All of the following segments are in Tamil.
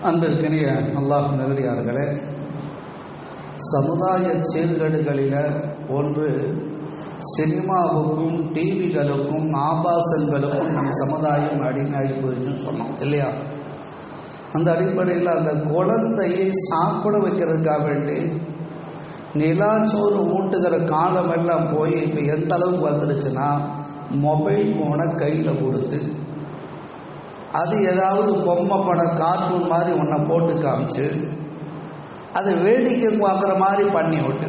அன்பிற்கினிய அல்லாஹ் நல்லடியார்களே, சமுதாய சீர்கேடுகளில் ஒன்று சினிமாவுக்கும் டிவிகளுக்கும் ஆபாசங்களுக்கும் நம் சமுதாயம் அடிமையாகி போயிடுச்சுன்னு சொன்னோம் இல்லையா? அந்த அடிப்படையில் அந்த குழந்தையை சாப்பிட வைக்கிறதுக்காக வேண்டி நிலாச்சோறு ஊட்டுகிற காலமெல்லாம் போய் இப்போ எந்த அளவுக்கு வந்துருச்சுன்னா, மொபைல் ஃபோனை கையில் கொடுத்து அது ஏதாவது பொம்மை படம் கார்ட்டூன் மாதிரி ஒன்றை போட்டு காமிச்சு அது வேடிக்கை பார்க்குற மாதிரி பண்ணி விட்டு,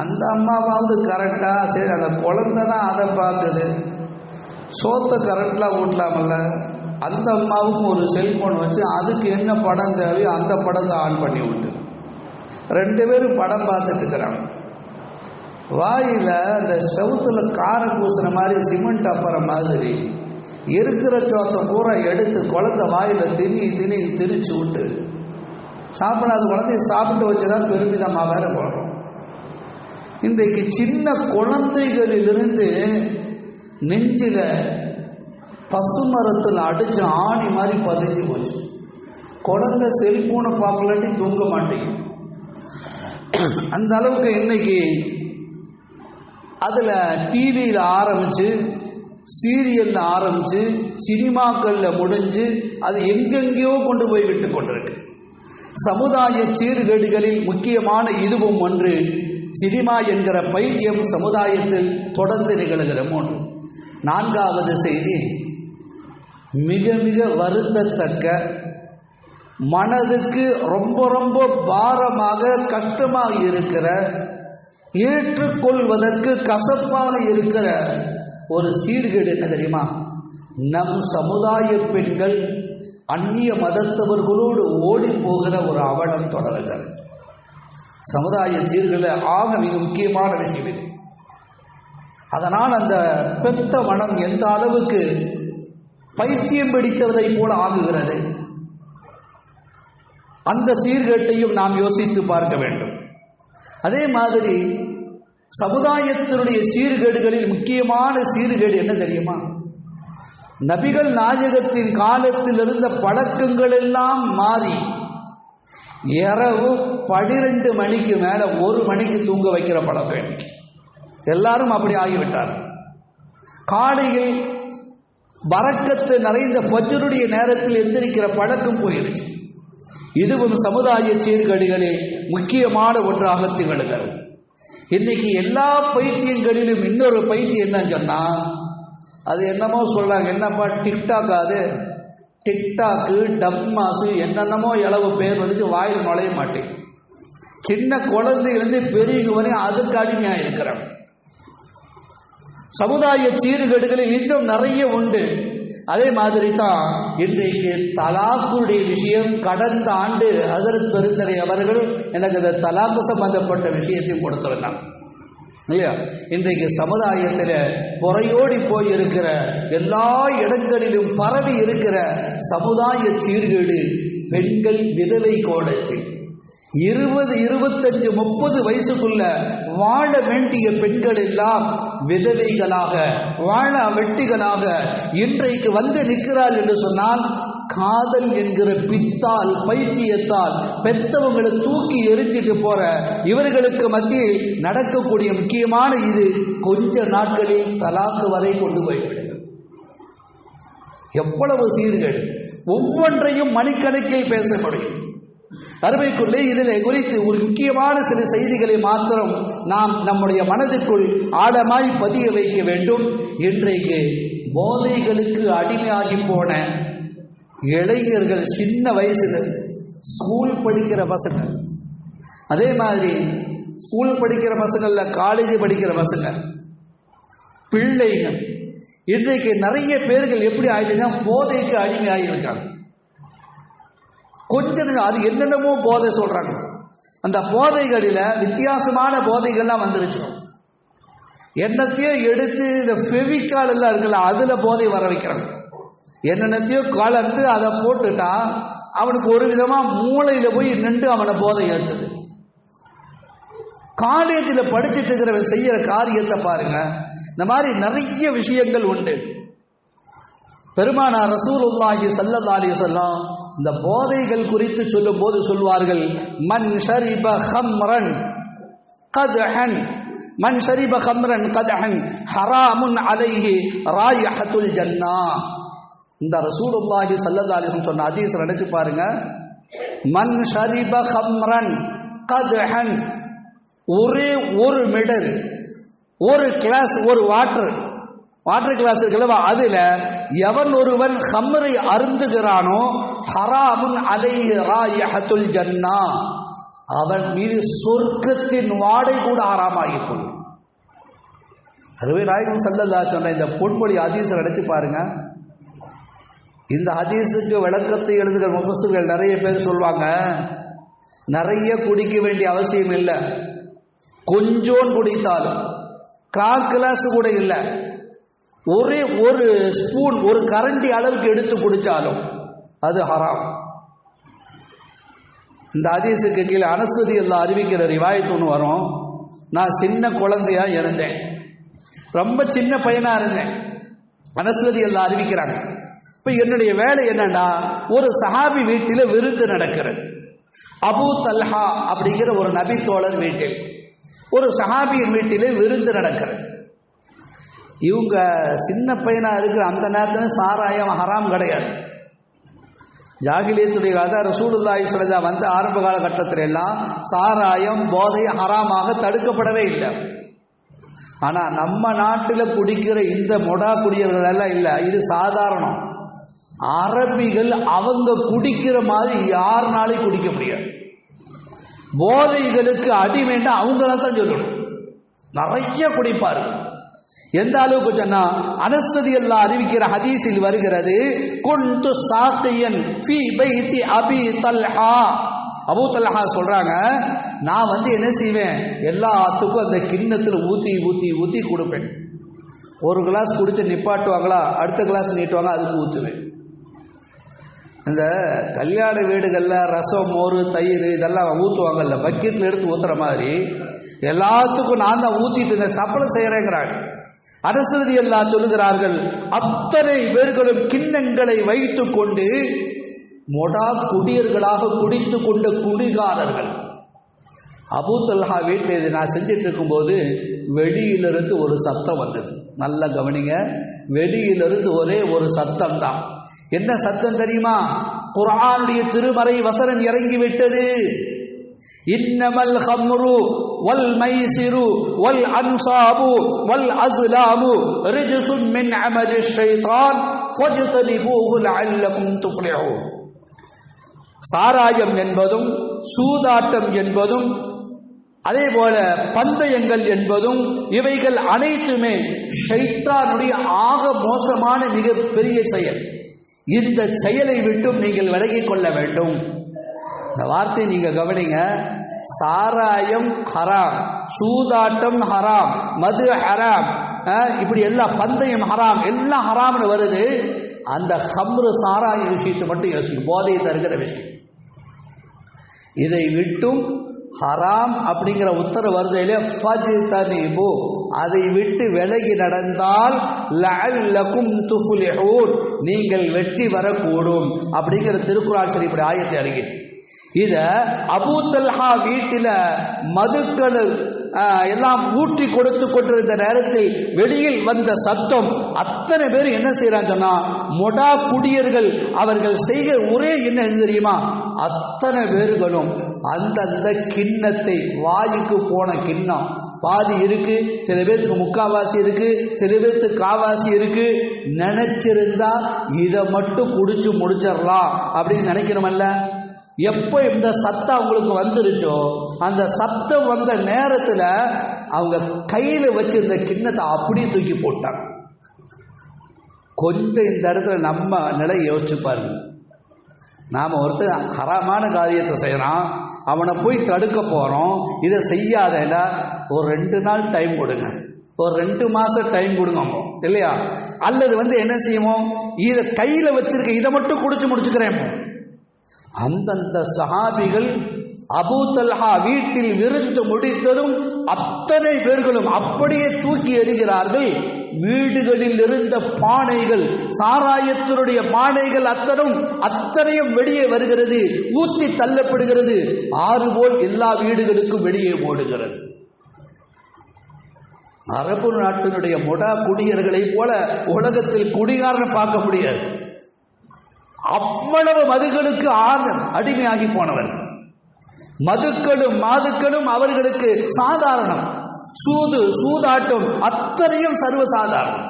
அந்த அம்மாவாவது கரெக்டாக சரி அந்த குழந்தை தான் அதை பார்க்குது, சோத்தை கரெக்டாக ஊட்டலாமல்ல, அந்த அம்மாவுக்கும் ஒரு செல்ஃபோன் வச்சு அதுக்கு என்ன படம் தேவையோ அந்த படத்தை ஆன் பண்ணி விட்டு 2 பேரும் படம் பார்த்துட்டு இருக்கிறாங்க. வாயில் அந்த செவுத்தில் காரை பூசுகிற மாதிரி சிமெண்ட் அப்புற மாதிரி இருக்கிற சோத்தை பூரா எடுத்து குழந்தை வாயில் திணிச்சு விட்டு சாப்பிடாத குழந்தைய சாப்பிட்டு வச்சுதான் பெருமிதமாக வேற போடுறோம். இன்றைக்கு சின்ன குழந்தைகளிலிருந்து நெஞ்சில் பசுமரத்தில் அடிச்சு ஆணி மாதிரி பதிஞ்சு போச்சு. குழந்தை செல்போனை பார்க்கலாட்டி தூங்க மாட்டேங்குது. அந்த அளவுக்கு இன்னைக்கு அதில் டிவியில் ஆரம்பித்து, சீரியலில் ஆரம்பித்து, சினிமாக்களில் முடிஞ்சு அது எங்கெங்கேயோ கொண்டு போய் விட்டு கொண்டிருக்கு. சமுதாய சீர்கேடுகளில் முக்கியமான இதுவும் ஒன்று. சினிமா என்கிற பைத்தியம் சமுதாயத்தில் தொடர்ந்து நிகழ்கிற ஒன்று. 4வது செய்தி, மிக மிக வருந்தத்தக்க, மனதுக்கு ரொம்ப ரொம்ப பாரமாக கஷ்டமாக இருக்கிற, ஏற்றுக்கொள்வதற்கு கசப்பாக இருக்கிற ஒரு சீர்கேடு என்ன தெரியுமா? நம் சமுதாய பெண்கள் அந்நிய மதத்தவர்களோடு ஓடி போகிற ஒரு அவலம் தொடர்கிறது. சமுதாய சீர்கேடு ஆக மிக முக்கியமான விஷயம் இது. அதனால் அந்த பெத்த மனம் எந்த அளவுக்கு பைத்தியம் பிடித்ததை போல ஆகுகிறது, அந்த சீர்கேட்டையும் நாம் யோசித்து பார்க்க வேண்டும். அதே மாதிரி சமுதாயத்தினுடைய சீர்கேடுகளில் முக்கியமான சீர்கேடு என்ன தெரியுமா? நபிகள் நாயகத்தின் காலத்தில் இருந்த பழக்கங்கள் எல்லாம் மாறி இரவு 12 மணிக்கு மேலே 1 மணிக்கு தூங்க வைக்கிற பழக்கம் எல்லாரும் அப்படி ஆகிவிட்டார். காலையில் பரக்கத்து நிறைந்த ஃபஜ்ருடைய நேரத்தில் எந்திரிக்கிற பழக்கம் போயிருச்சு. இதுவும் சமுதாய சீர்கேடுகளில் முக்கியமான ஒன்றாக திகழ்கிறது. இன்னைக்கு எல்லா பைத்தியங்களிலும் இன்னொரு பைத்தியம் என்னன்னு சொன்னால், அது என்னமோ சொல்கிறாங்க, என்னப்பா டிக்டாக், அது டிக்டாக்கு டப்மாஸு என்னென்னமோ இளவு பேர் வந்துட்டு வாயில் நுழைய மாட்டேன். சின்ன குழந்தையிலேருந்து பெரியவங்க வரையும் அதுக்கு அடிமையாக இருக்கிறாங்க. சமுதாய சீர்கேடுகளில் இன்னும் நிறைய உண்டு. அதே மாதிரி தான் இன்றைக்கு தலாக்குடைய விஷயம். கடந்த ஆண்டு ஹஜ்ரத் பெருந்தரை அவர்கள் எனக்கு அந்த தலாக்கு சம்பந்தப்பட்ட விஷயத்தையும் கொடுத்துருந்தாங்க இல்லையா? இன்றைக்கு சமுதாயத்தில் புறையோடி போயிருக்கிற, எல்லா இடங்களிலும் பரவி இருக்கிற சமுதாய சீர்கேடு பெண்கள் விதவை கோலத்தில் 20, 25, 30 வயசுக்குள்ள வாழ வேண்டிய பெண்கள் எல்லாம் விதவைகளாக, வாழ வெட்டிகளாக இன்றைக்கு வந்து நிற்கிறாள் என்று சொன்னால், காதல் என்கிற பித்தால், பைத்தியத்தால் பெத்தவங்களை தூக்கி எரிஞ்சிட்டு போற இவர்களுக்கு மத்தியில் நடக்கக்கூடிய முக்கியமான இது கொஞ்ச நாட்களில் தலாக்கு வரை கொண்டு போய்விடுகிறது. எவ்வளவு சீர்கேடு! ஒவ்வொன்றையும் மணிக்கணக்கில் பேச முடியும். அருமைக்குள்ளே இதில் குறித்து ஒரு முக்கியமான சில செய்திகளை மாத்திரம் நாம் நம்முடைய மனதுக்குள் ஆழமாய் பதிய வைக்க வேண்டும். இன்றைக்கு போதைகளுக்கு அடிமையாகி போன இளைஞர்கள், சின்ன வயசுல ஸ்கூல் படிக்கிற பசங்க, அதே மாதிரி ஸ்கூல் படிக்கிற பசங்கள்ல காலேஜ் படிக்கிற பசங்க, பிள்ளைகள், இன்றைக்கு நிறைய பேர்கள் எப்படி ஆயிடுச்சுன்னா போதைக்கு அடிமையாகிருக்காங்க. கொஞ்சம் அது என்னென்னமோ போதை சொல்றாங்க. அந்த போதைகளில் வித்தியாசமான போதைகள்லாம் வந்துருச்சு. என்னத்தையோ எடுத்து இந்த ஃபெவிகால் எல்லாம் இருக்குல்ல, அதில் போதை வர வைக்கிறாங்க. என்னென்னத்தையோ கலந்து அதை போட்டுட்டா அவனுக்கு ஒரு விதமாக மூளையில் போய் நின்று அவனை போதை ஏற்றுது. காலேஜில் படிச்சுட்டு இருக்கிறவன் செய்கிற காரியத்தை பாருங்க. இந்த மாதிரி நிறைய விஷயங்கள் உண்டு. பெருமானார் ரசூலுல்லாஹி ஸல்லல்லாஹு அலைஹி வஸல்லம் இந்த போதைகள் குறித்து சொல்லும் போது சொல்வார்கள், மன் ஷரிப ஹம்ரன் கத்ஹன், மன் ஷரிப ஹம்ரன் கத்ஹன் ஹராமுன் அலைஹி ராயிஹத்துல் ஜன்னா. இந்த ரசூலுல்லாஹி ஸல்லல்லாஹு அலைஹி வஸல்லம் சொன்ன ஹதீஸ் நினைச்சு பாருங்க. மன் ஷரிப ஹம்ரன் கத்ஹன், ஒரே ஒரு மிடர், ஒரு கிளாஸ், ஒரு வாட்டர் கிளாஸ் இருக்குல்ல, அதுல எவன் ஒருவன் ஹம்ரை அருந்துகிறானோ ஹராமுன் அலைஹி ராயிஹத்துல் ஜன்னா, அவன் மீது சொர்க்கத்தின் வாடை கூட ஹராமாகி போகும். அருமை நாயகம் ஸல்லல்லாஹு அலைஹி வஸல்லம் இந்த பொன்மொழி ஹதீஸை நினைச்சு பாருங்க. இந்த ஹதீஸுக்கு விளக்கத்தை எழுதுகிற முஃபஸ்ஸிர்கள் நிறைய பேர் சொல்லுவாங்க, நிறைய குடிக்க வேண்டிய அவசியம் இல்லை, கொஞ்சோன் குடித்தாலும், கால் கிளாஸ் கூட இல்லை, ஒரே ஒரு ஸ்பூன், ஒரு கரண்டி அளவுக்கு எடுத்து குடித்தாலும் அது ஹராம். இந்த ஹதீஸுக்கு கீழே அனஸ் ரலியல்லாஹு அறிவிக்கிற ரிவாயத் ஒன்று வரும். நான் சின்ன குழந்தையா இருந்தேன், ரொம்ப சின்ன பையனா இருந்தேன். அனஸ் ரலியல்லாஹு அறிவிக்கிறாங்க. இப்போ என்னுடைய வேலை என்னன்னா, ஒரு சஹாபி வீட்டில் விருந்து நடக்கிறது. அபூ தல்ஹா அப்படிங்கிற ஒரு நபி தோழர் வீட்டில், ஒரு சஹாபியின் வீட்டிலே விருந்து நடக்கிறது. இவங்க சின்ன பையனா இருக்கிற அந்த நேரத்தில் சாராயம் ஹராம் கிடையாது. ஜாகிலியத்துடைய காலத்தில் ரசூலுல்லாஹி ஸல்லல்லாஹு அலைஹி வஸல்லம் வந்த ஆரம்ப காலகட்டத்தில் எல்லாம் சாராயம் போதை ஹராமாக தடுக்கப்படவே இல்லை. ஆனால் நம்ம நாட்டில் குடிக்கிற இந்த மொடா குடியர்கள் எல்லாம் இல்லை, இது சாதாரணம். அரபிகள் அவங்க குடிக்கிற மாதிரி யாருனாலையும் குடிக்க முடியாது. போதைகளுக்கு அடிமைன்னா அவங்கள தான் சொல்லணும். நிறைய குடிப்பார்கள். எந்த அளவுக்கு சொன்னா, அனஸ் ரலியல்லாஹு அறிவிக்கிற ஹதீஸில் வருகிறது, குன்து சாகியன் ஃபீ பைத்தி அபி தல்ஹா. அபூ தல்ஹா சொல்றாங்க, நான் என்ன செய்வேன், எல்லாத்துக்கும் அந்த கிண்ணத்தில் ஊற்றி ஊற்றி ஊற்றி கொடுப்பேன். ஒரு கிளாஸ் குடிச்சு நிப்பாட்டுவாங்களா, அடுத்த கிளாஸ் நீட்டுவாங்க, அதுக்கு ஊற்றுவேன். இந்த கல்யாண வீடுகளில் ரசம், மோர், தயிர் இதெல்லாம் ஊற்றுவாங்கல்ல, பக்கெட்டில் எடுத்து ஊற்றுற மாதிரி எல்லாத்துக்கும் நான் தான் ஊற்றிட்டு இந்த சப்பளை செய்கிறேங்கிறாங்க. அனஸ் ரலியல்லாஹு சொல்லுகிறார்கள், அத்தனை பேர்களும் கிண்ணங்களை வைத்து கொண்டு மொடா குடியர்களாக குடித்து கொண்ட குடிகாரர்கள். அபூ தல்ஹா வீட்டில் நான் செஞ்சிட்டு இருக்கும்போது வெளியிலிருந்து ஒரு சத்தம் வந்தது. நல்லா கவனிங்க, வெளியிலிருந்து ஒரே ஒரு சத்தம் தான். என்ன சத்தம் தெரியுமா? குர்ஆனுடைய திருமறை வசனம் இறங்கிவிட்டது. இன்னமல் ஹம்ரு வல் மைசிரு வல் அன்சாபு வல் அஸ்லாமு ரிஜ்சும் மின் அமலி ஷைத்தான் ஃபஜ்தனிபூஹு லஅல்லகும் துஃப்லிஹூன். சாராயம் என்பதும் சூதாட்டம் என்பதும் அதே போல பந்தயங்கள் என்பதும் இவைகள் அனைத்துமே ஷைத்தானுடைய ஆக மோசமான மிக பெரிய செயல். இந்த செயலை விட்டும் நீங்கள் விலகிக் கொள்ள வேண்டும். இந்த வார்த்தை நீங்க கவனிங்க. சாராயம் ஹராம், சூதாட்டம் ஹராம், மது ஹராம், இப்படி எல்லாம் பந்தயம் ஹராம், எல்லாம் ஹராம்னு வருது. அந்த ஹம்ரு சாராய விஷயத்தை மட்டும் யோசிக்கும், போதையை தருகிற விஷயம். இதை விட்டும் ஹராம் அப்படிங்கிற உத்தரவு வருதையிலே ஃபஜ்தனிபு, அதை விட்டு விலகி நடந்தால் லஅல்லகும் துஃப்லிஹூன், நீங்கள் வெற்றி வரக்கூடும் அப்படிங்கிற திருக்குர்ஆன் ஷரீஃப் ஆயத்தை அறிகிறது. இத அபூ தல்ஹா வீட்டில் மதுக்கள் எல்லாம் ஊற்றி கொடுத்து கொண்டிருந்த நேரத்தில் வெளியில் வந்த சத்தம், அத்தனை பேர் என்ன செய்யறாங்க சொன்னா, மொடா குடியர்கள் அவர்கள் செய்கிற ஒரே என்ன தெரியுமா, அத்தனை பேர்களும் அந்தந்த கிண்ணத்தை, வாய்க்கு போன கிண்ணம் பாதி இருக்கு, சில பேருக்கு முக்காவாசி இருக்கு, சில பேருக்கு காவாசி இருக்கு, நினைச்சிருந்தா இதை மட்டும் குடிச்சு முடிச்சிடலாம் அப்படின்னு நினைக்கணுமல்ல. எப்போ இந்த சத்தம் அவங்களுக்கு வந்துருச்சோ, அந்த சத்தம் வந்த நேரத்தில் அவங்க கையில் வச்சிருந்த கிண்ணத்தை அப்படியே தூக்கி போட்டாங்க. கொஞ்சம் இந்த இடத்துல நம்ம நிலை யோசிச்சு பாருங்க. நாம் ஒருத்தர் ஹராமான காரியத்தை செய்யறான், அவனை போய் தடுக்க போகிறோம். இதை செய்யாதேன்னா ஒரு 2 நாள் டைம் கொடுங்க, ஒரு 2 மாதம் டைம் கொடுங்க இல்லையா? அல்லது என்ன செய்வோம், இதை கையில் வச்சிருக்க இதை மட்டும் குடிச்சு முடிச்சுக்கிறேன். அந்தந்த சஹாபிகள் அபூ தல்ஹா வீட்டில் விருந்து முடித்ததும் அத்தனை பேர்களும் அப்படியே தூக்கி எறிகிறார்கள். வீடுகளில் இருந்த பானைகள், சாராயத்தினுடைய பானைகள் அத்தனையும் வெளியே வருகிறது, ஊத்தி தள்ளப்படுகிறது. ஆறு போல் எல்லா வீடுகளுக்கும் வெளியே ஓடுகிறது. அரபு நாட்டினுடைய மொடா குடியர்களை போல உலகத்தில் குடிகாரனை பார்க்க முடியாது. அவ்வளவு மதுகளுக்கு அடிமையாகி போனவர்கள். மதுக்களும் அவர்களுக்கு சாதாரணம். சூதாட்டம் அத்தனையும் சர்வசாதாரணம்.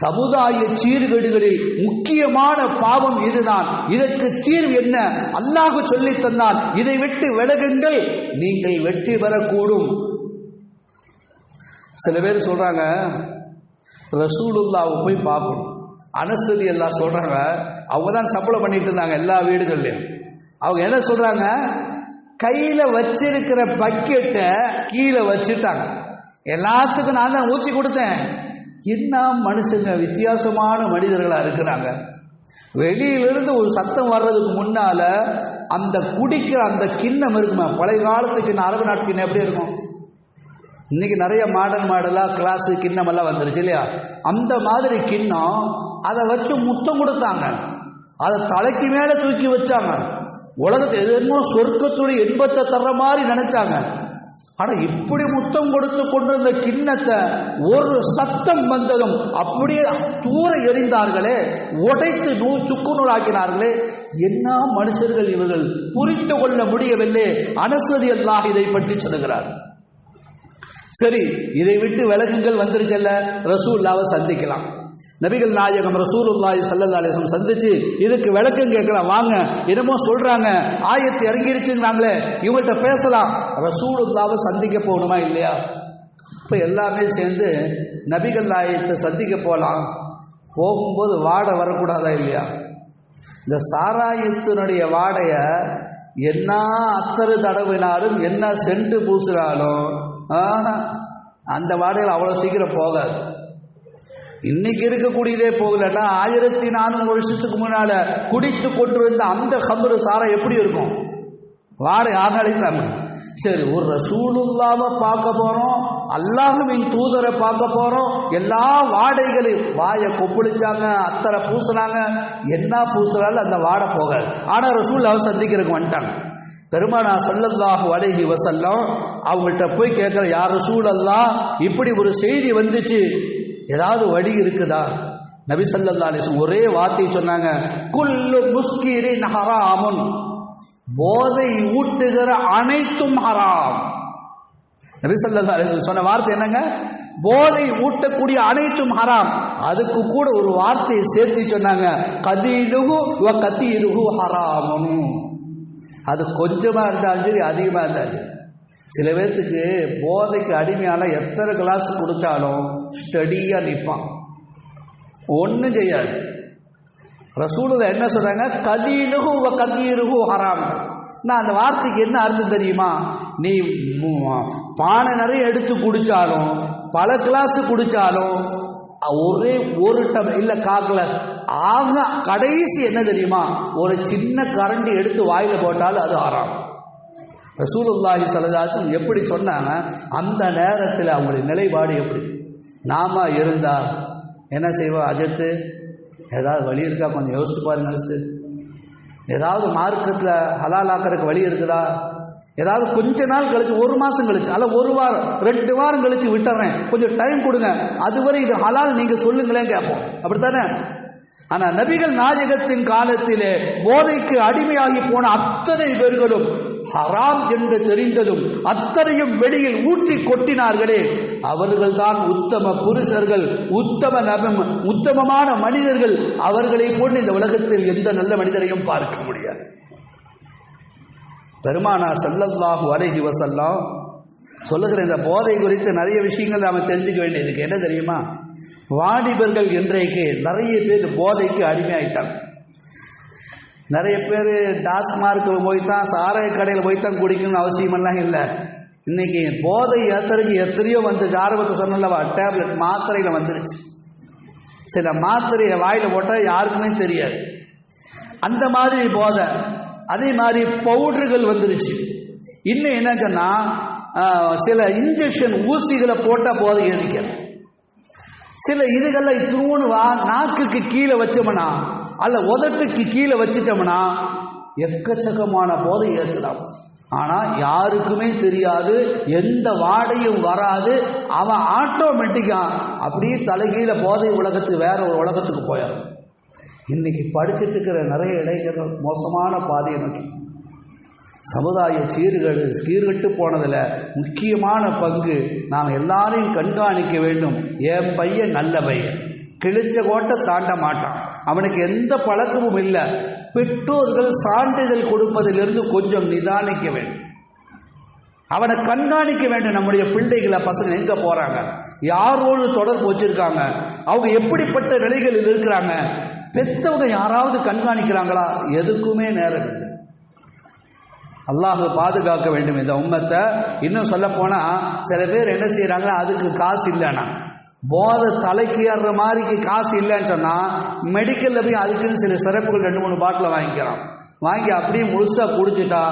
சமுதாய சீர்கேடுகளில் முக்கியமான பாவம் இதுதான். இதற்கு தீர்வு என்ன? அல்லாஹ் சொல்லி தந்தான், இதை விட்டு விலகுங்கள், நீங்கள் வெற்றி பெறக்கூடும். சில பேர் சொல்றாங்க ரசூலுல்லாவை போய் பார்க்கணும். அனஸ் ரலியல்லாஹு சொல்றாங்க, அவங்க தான் சப்ளை பண்ணிட்டு இருந்தாங்க எல்லா வீடுகள்லையும். அவங்க என்ன சொல்றாங்க, கையில வச்சிருக்கிற பக்கெட்டை கீழே வச்சுட்டாங்க. எல்லாத்துக்கும் நான் தான் ஊற்றி கொடுத்தேன். என்ன மனுஷங்க, வித்தியாசமான மனிதர்களா இருக்கிறாங்க. வெளியிலிருந்து ஒரு சத்தம் வர்றதுக்கு முன்னால அந்த குடிக்கிற அந்த கிண்ணம் இருக்குமா, பழைய காலத்துக்கு அரபு நாட்டு கிண்ணம் எப்படி இருக்கும்? இன்னைக்கு நிறைய மாடலா கிளாஸு கிண்ணம் எல்லாம் வந்துருச்சு இல்லையா? அந்த மாதிரி கிண்ணம், அதை வச்சு முத்தம் கொடுத்தாங்க. அதை தலைக்கு மேல தூக்கி வச்சாங்க. உலகத்தை எதுமோ சொர்க்கத்துடைய இன்பத்தை தர்ற மாதிரி நினைச்சாங்க. ஆனா இப்படி முத்தம் கொடுத்து கொண்டிருந்த கிண்ணத்தை ஒரு சத்தம் வந்ததும் அப்படியே தூர எறிந்தார்களே, உடைத்து சுக்கு நூறாக்கினார்களே. என்ன மனுஷர்கள் இவர்கள், புரிந்து கொள்ள முடியவில்லை. அனஸ் ரலியல்லாஹு இதை பற்றி சொல்லுகிறார். சரி, இதை விட்டு விலகுங்கள் வந்துருச்சல்ல, ரசூலுல்லாவை சந்திக்கலாம். நபிகள் நாயகம் ரசூலுல்லாஹி ஸல்லல்லாஹு அலைஹி வஸல்லம் சந்திச்சு இதுக்கு விளக்கம் கேட்கலாம். வாங்க, என்னமோ சொல்றாங்க, ஆயத்து இறங்கிருச்சுங்கிறாங்களே, இவங்கள்ட்ட பேசலாம். ரசூலுல்லாவை சந்திக்க போகணுமா இல்லையா? இப்போ எல்லாமே சேர்ந்து நபிகள் நாயகத்தை சந்திக்க போகலாம். போகும்போது வாடை வரக்கூடாதா இல்லையா? இந்த சாராயத்தினுடைய வாடைய என்ன அத்தரு தடவினாலும், என்ன சென்ட் பூசினாலும் அந்த வாடையில் அவ்வளோ சீக்கிரம் போகாது. இன்னைக்கு இருக்கக்கூடியதே போகலன்னா 1400 வருஷத்துக்கு முன்னால குடித்து கொண்டிருந்த அந்த ஹம்ரு சாரா எப்படி இருக்கும்? வாடை 6 நாளைக்கு தான். சரி, ஒரு ரசூலுல்லாவை பார்க்க போறோம், அல்லாஹ்வின் தூதரை பார்க்க போறோம். எல்லா வாடைகளையும் வாயை கொப்பளிச்சாங்க, அத்தரை பூசினாங்க, என்ன பூசினாலும் அந்த வாடை போகாது. ஆனால் ரசூலுல்லாவை சந்திக்கிறதுக்கு வந்துட்டாங்க. பெருமானா ஸல்லல்லாஹு அலைஹி வஸல்லம் அவங்கள்ட்ட போய் கேட்குற, யார் ரசூலல்லாஹ், இப்படி ஒரு செய்தி வந்துச்சு, ஏதாவது வழி இருக்குதா? நபி ஸல்லல்லாஹு அலைஹி வஸல்லம் ஒரே வார்த்தை சொன்னாங்க, குல்லு முஸ்கிரின் ஹராமுன், போதை ஊட்டுகிற அனைத்தும் ஹராம். நபி ஸல்லல்லாஹு அலைஹி வஸல்லம் சொன்ன வார்த்தை என்னங்க? போதை ஊட்டக்கூடிய அனைத்தும் ஹராம். அதுக்கு கூட ஒரு வார்த்தையை சேர்த்து சொன்னாங்க, கதீலுஹு வ கதீருஹு ஹராமுன். அது கொஞ்சமா இருந்தாலும் சரி, அதிகமாக இருந்தாலும் சரி. சில பேர்த்துக்கு போதைக்கு அடிமையான எத்தனை கிளாஸ் குடித்தாலும் ஸ்டடியாக நிற்பான், ஒன்றும் செய்யாது. ரசூலுல்லாஹ் என்ன சொல்கிறாங்க? கலீலுஹு வ கதீருஹு ஹராம். நான் அந்த வார்த்தைக்கு என்ன அர்த்தம் தெரியுமா? நீ பானை நிறைய எடுத்து குடித்தாலும், பல கிளாஸ் குடித்தாலும், ஒரே ஒரு டம் இல்லை காக்கிளாஸ் ஆக கடைசி என்ன தெரியுமா? ஒரு சின்ன கரண்டி எடுத்து வாயில் போட்டாலும் அது ஹராம். ரசூலுல்லாஹி ஸல்லல்லாஹு அலைஹி வஸல்லம் எப்படி சொன்னாங்க? அந்த நேரத்தில் அவங்களுடைய நிலைப்பாடு எப்படி? நாம இருந்தா என்ன செய்வோம்? அஜத்து, ஏதாவது வழி இருக்கா? கொஞ்சம் யோசிச்சு பாருங்க. ஏதாவது மார்க்கத்தில் ஹலால் ஆக்கிறதுக்கு வழி இருக்குதா? ஏதாவது கொஞ்ச நாள் கழிச்சு, 1 மாதம் கழிச்சு, அல்ல 1 வாரம் 2 வாரம் கழிச்சு விட்டுறேன், கொஞ்சம் டைம் கொடுங்க, அதுவரை இது ஹலால் நீங்கள் சொல்லுங்களேன் கேட்போம். அப்படித்தானே? ஆனால் நபிகள் நாயகத்தின் காலத்திலே போதைக்கு அடிமையாகி போன அத்தனை பேர்களும் ஹராம் என்று தெரிந்ததும் அத்தனையும் வெளியில் ஊற்றி கொட்டினார்களே, அவர்கள்தான் உத்தம புருஷர்கள், உத்தமமான மனிதர்கள். அவர்களை போன்று இந்த உலகத்தில் எந்த நல்ல மனிதரையும் பார்க்க முடியாது. பெருமானார் ஸல்லல்லாஹு அலைஹி வஸல்லம் சொல்லுகிற இந்த போதை குறித்து நிறைய விஷயங்கள் நாம் தெரிஞ்சுக்க வேண்டியதுக்கு என்ன தெரியுமா? வாலிபர்கள் இன்றைக்கு நிறைய பேர் போதைக்கு அடிமையாயிட்டாங்க. நிறைய பேர் டாஸ்மார்க்கில் போய்த்தான், சாராய கடையில் போய்த்தான் குடிக்கணும்னு அவசியமெல்லாம் இல்லை. இன்னைக்கு போதை ஏத்தருக்கு எத்தனையோ வந்துச்சு. ஆரம்பத்தை சொன்னல்லவா, டேப்லெட் மாத்திரையில் வந்துருச்சு. சில மாத்திரையை வாயில் போட்டால் யாருக்குமே தெரியாது, அந்த மாதிரி போதை. அதே மாதிரி பவுடர்கள் வந்துருச்சு. இன்னும் என்ன சொன்னால், சில இன்ஜெக்ஷன் ஊசிகளை போட்டால் போதை எரிக்கிறது. சில இதுகளை இத்தினூன்னு நாக்குக்கு கீழே வச்சோம்னா அல்ல உதட்டுக்கு கீழே வச்சிட்டோம்னா எக்கச்சக்கமான போதை ஏற்றலாம். ஆனால் யாருக்குமே தெரியாது, எந்த வாடையும் வராது. அவன் ஆட்டோமேட்டிக்காக அப்படியே தலைகீழ போதை உலகத்துக்கு வேற ஒரு உலகத்துக்கு போயிடும். இன்னைக்கு படிச்சுட்டு இருக்கிற நிறைய இளைஞர்கள் மோசமான பாதையை நோக்கி சமுதாய சீர்கட்டு போனதில் முக்கியமான பங்கு நாம் எல்லாரையும் கண்காணிக்க வேண்டும். என் பையன் நல்ல பையன், கிழிச்ச கோட்டை தாண்ட மாட்டான், அவனுக்கு எந்த பழக்கமும் இல்லை. பெற்றோர்கள் சான்றிதழ் கொடுப்பதிலிருந்து கொஞ்சம் நிதானிக்க வேண்டும், அவனை கண்காணிக்க வேண்டும். நம்முடைய பிள்ளைகளை பசங்க எங்கே போகிறாங்க, யாரோடு தொடர்பு வச்சுருக்காங்க, அவங்க எப்படிப்பட்ட நிலைகளில் இருக்கிறாங்க, பெற்றவங்க யாராவது கண்காணிக்கிறாங்களா? எதுக்குமே நேரம் இல்லை. அல்லாஹ் பாதுகாக்க வேண்டும் இந்த உம்மத்தை. இன்னும் சொல்ல போனால் சில பேர் என்ன செய்கிறாங்களா, அதுக்கு காசு இல்லைன்னா போதை தலைக்கு ஏறுற மாதிரிக்கு காசு இல்லைன்னு சொன்னால் மெடிக்கலில் போய் அதுக்குன்னு சில சிறப்புகள் 2-3 பாட்டில் வாங்கிக்கிறான். வாங்கி அப்படியே முழுசாக குடிச்சிட்டா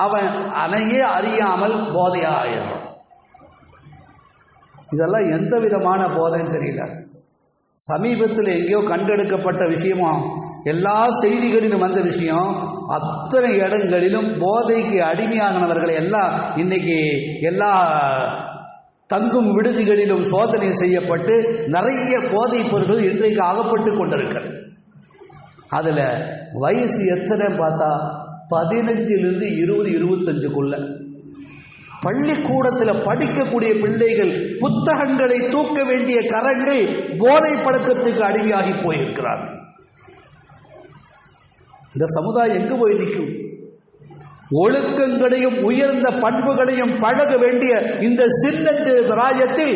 அவன் அதையே அறியாமல் போதையாக ஆயிடுறான். இதெல்லாம் எந்த விதமான போதைன்னு தெரியல. சமீபத்தில் எங்கேயோ கண்டெடுக்கப்பட்ட விஷயமா, எல்லா செய்திகளிலும் வந்த விஷயம், அத்தனை இடங்களிலும் போதைக்கு அடிமையானவர்களை எல்லாம் இன்னைக்கு எல்லா தங்கும் விடுதிகளிலும் சோதனை செய்யப்பட்டு நிறைய போதைப் பொருட்கள் இன்றைக்கு அகப்பட்டு கொண்டிருக்கிறது. அதில் வயசு எத்தனை பார்த்தா 15லிருந்து 20-25க்குள்ள பள்ளிக்கூடத்தில் படிக்கக்கூடிய பிள்ளைகள் புத்தகங்களை தூக்க வேண்டிய கரங்கள் போதை பழக்கத்துக்கு அடிமையாகி போயிருக்கிறார்கள். இந்த சமுதாயம் எங்கு போய் நிற்கும்? ஒழுக்கங்களையும் உயர்ந்த பண்புகளையும் பழக வேண்டிய இந்த சின்ன பிராயத்தில்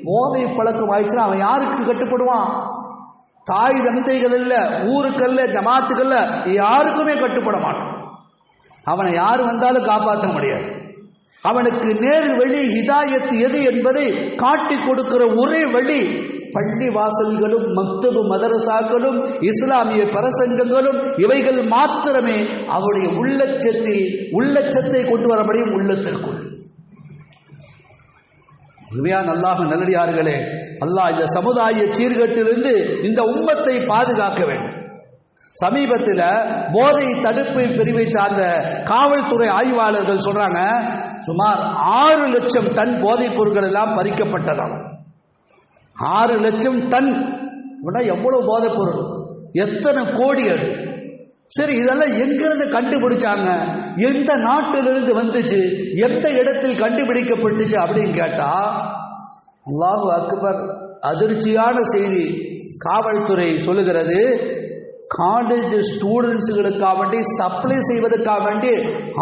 போதை பழக்கம் ஆயிடுச்சுன்னா அவன் யாருக்கு கட்டுப்படுவான்? தாய் தந்தைகள் இல்ல, ஊருக்கல்ல, ஜமாத்துக்கல்ல, யாருக்குமே கட்டுப்பட மாட்டான். அவனை யார் வந்தாலும் காப்பாற்ற முடியாது. அவனுக்கு நேர் வழி ஹிதாயத் எது என்பதை காட்டி கொடுக்கிற ஒரே வழி பள்ளி வாசல்களும் மக்தபு மதரசாக்களும் இஸ்லாமிய பிரசங்கங்களும் இவைகள் மாத்திரமே அவருடைய உள்ளச்சத்தை கொண்டு வர முடியும். உள்ளத்திற்குள் உண்மையான அல்லாஹ் நல்லடியார்களே, அல்லாஹ் இந்த சமுதாய சீர்கட்டிலிருந்து இந்த உம்மத்தை பாதுகாக்க வேண்டும். சமீபத்தில் போதை தடுப்பு பிரிவை சார்ந்த காவல்துறை ஆய்வாளர்கள் சொல்றாங்க, சுமார் 6 லட்சம் டன் போதைப் பொருட்கள் எல்லாம் பறிக்கப்பட்டதாம். 6 லட்சம் டன் எவ்வளவு போதைப் பொருள், எத்தனை கோடி அது. சரி, இதெல்லாம் எங்கிருந்து கண்டுபிடிச்சாங்க, எந்த நாட்டிலிருந்து வந்துச்சு, எந்த இடத்தில் கண்டுபிடிக்கப்பட்டுச்சு அப்படின்னு கேட்டா, அல்லாஹு அக்பர், அதிர்ச்சியான செய்தி. காவல்துறை சொல்லுகிறது, காலேஜ் ஸ்டூடெண்ட்ஸுகளுக்காக வேண்டி சப்ளை செய்வதற்காக வேண்டி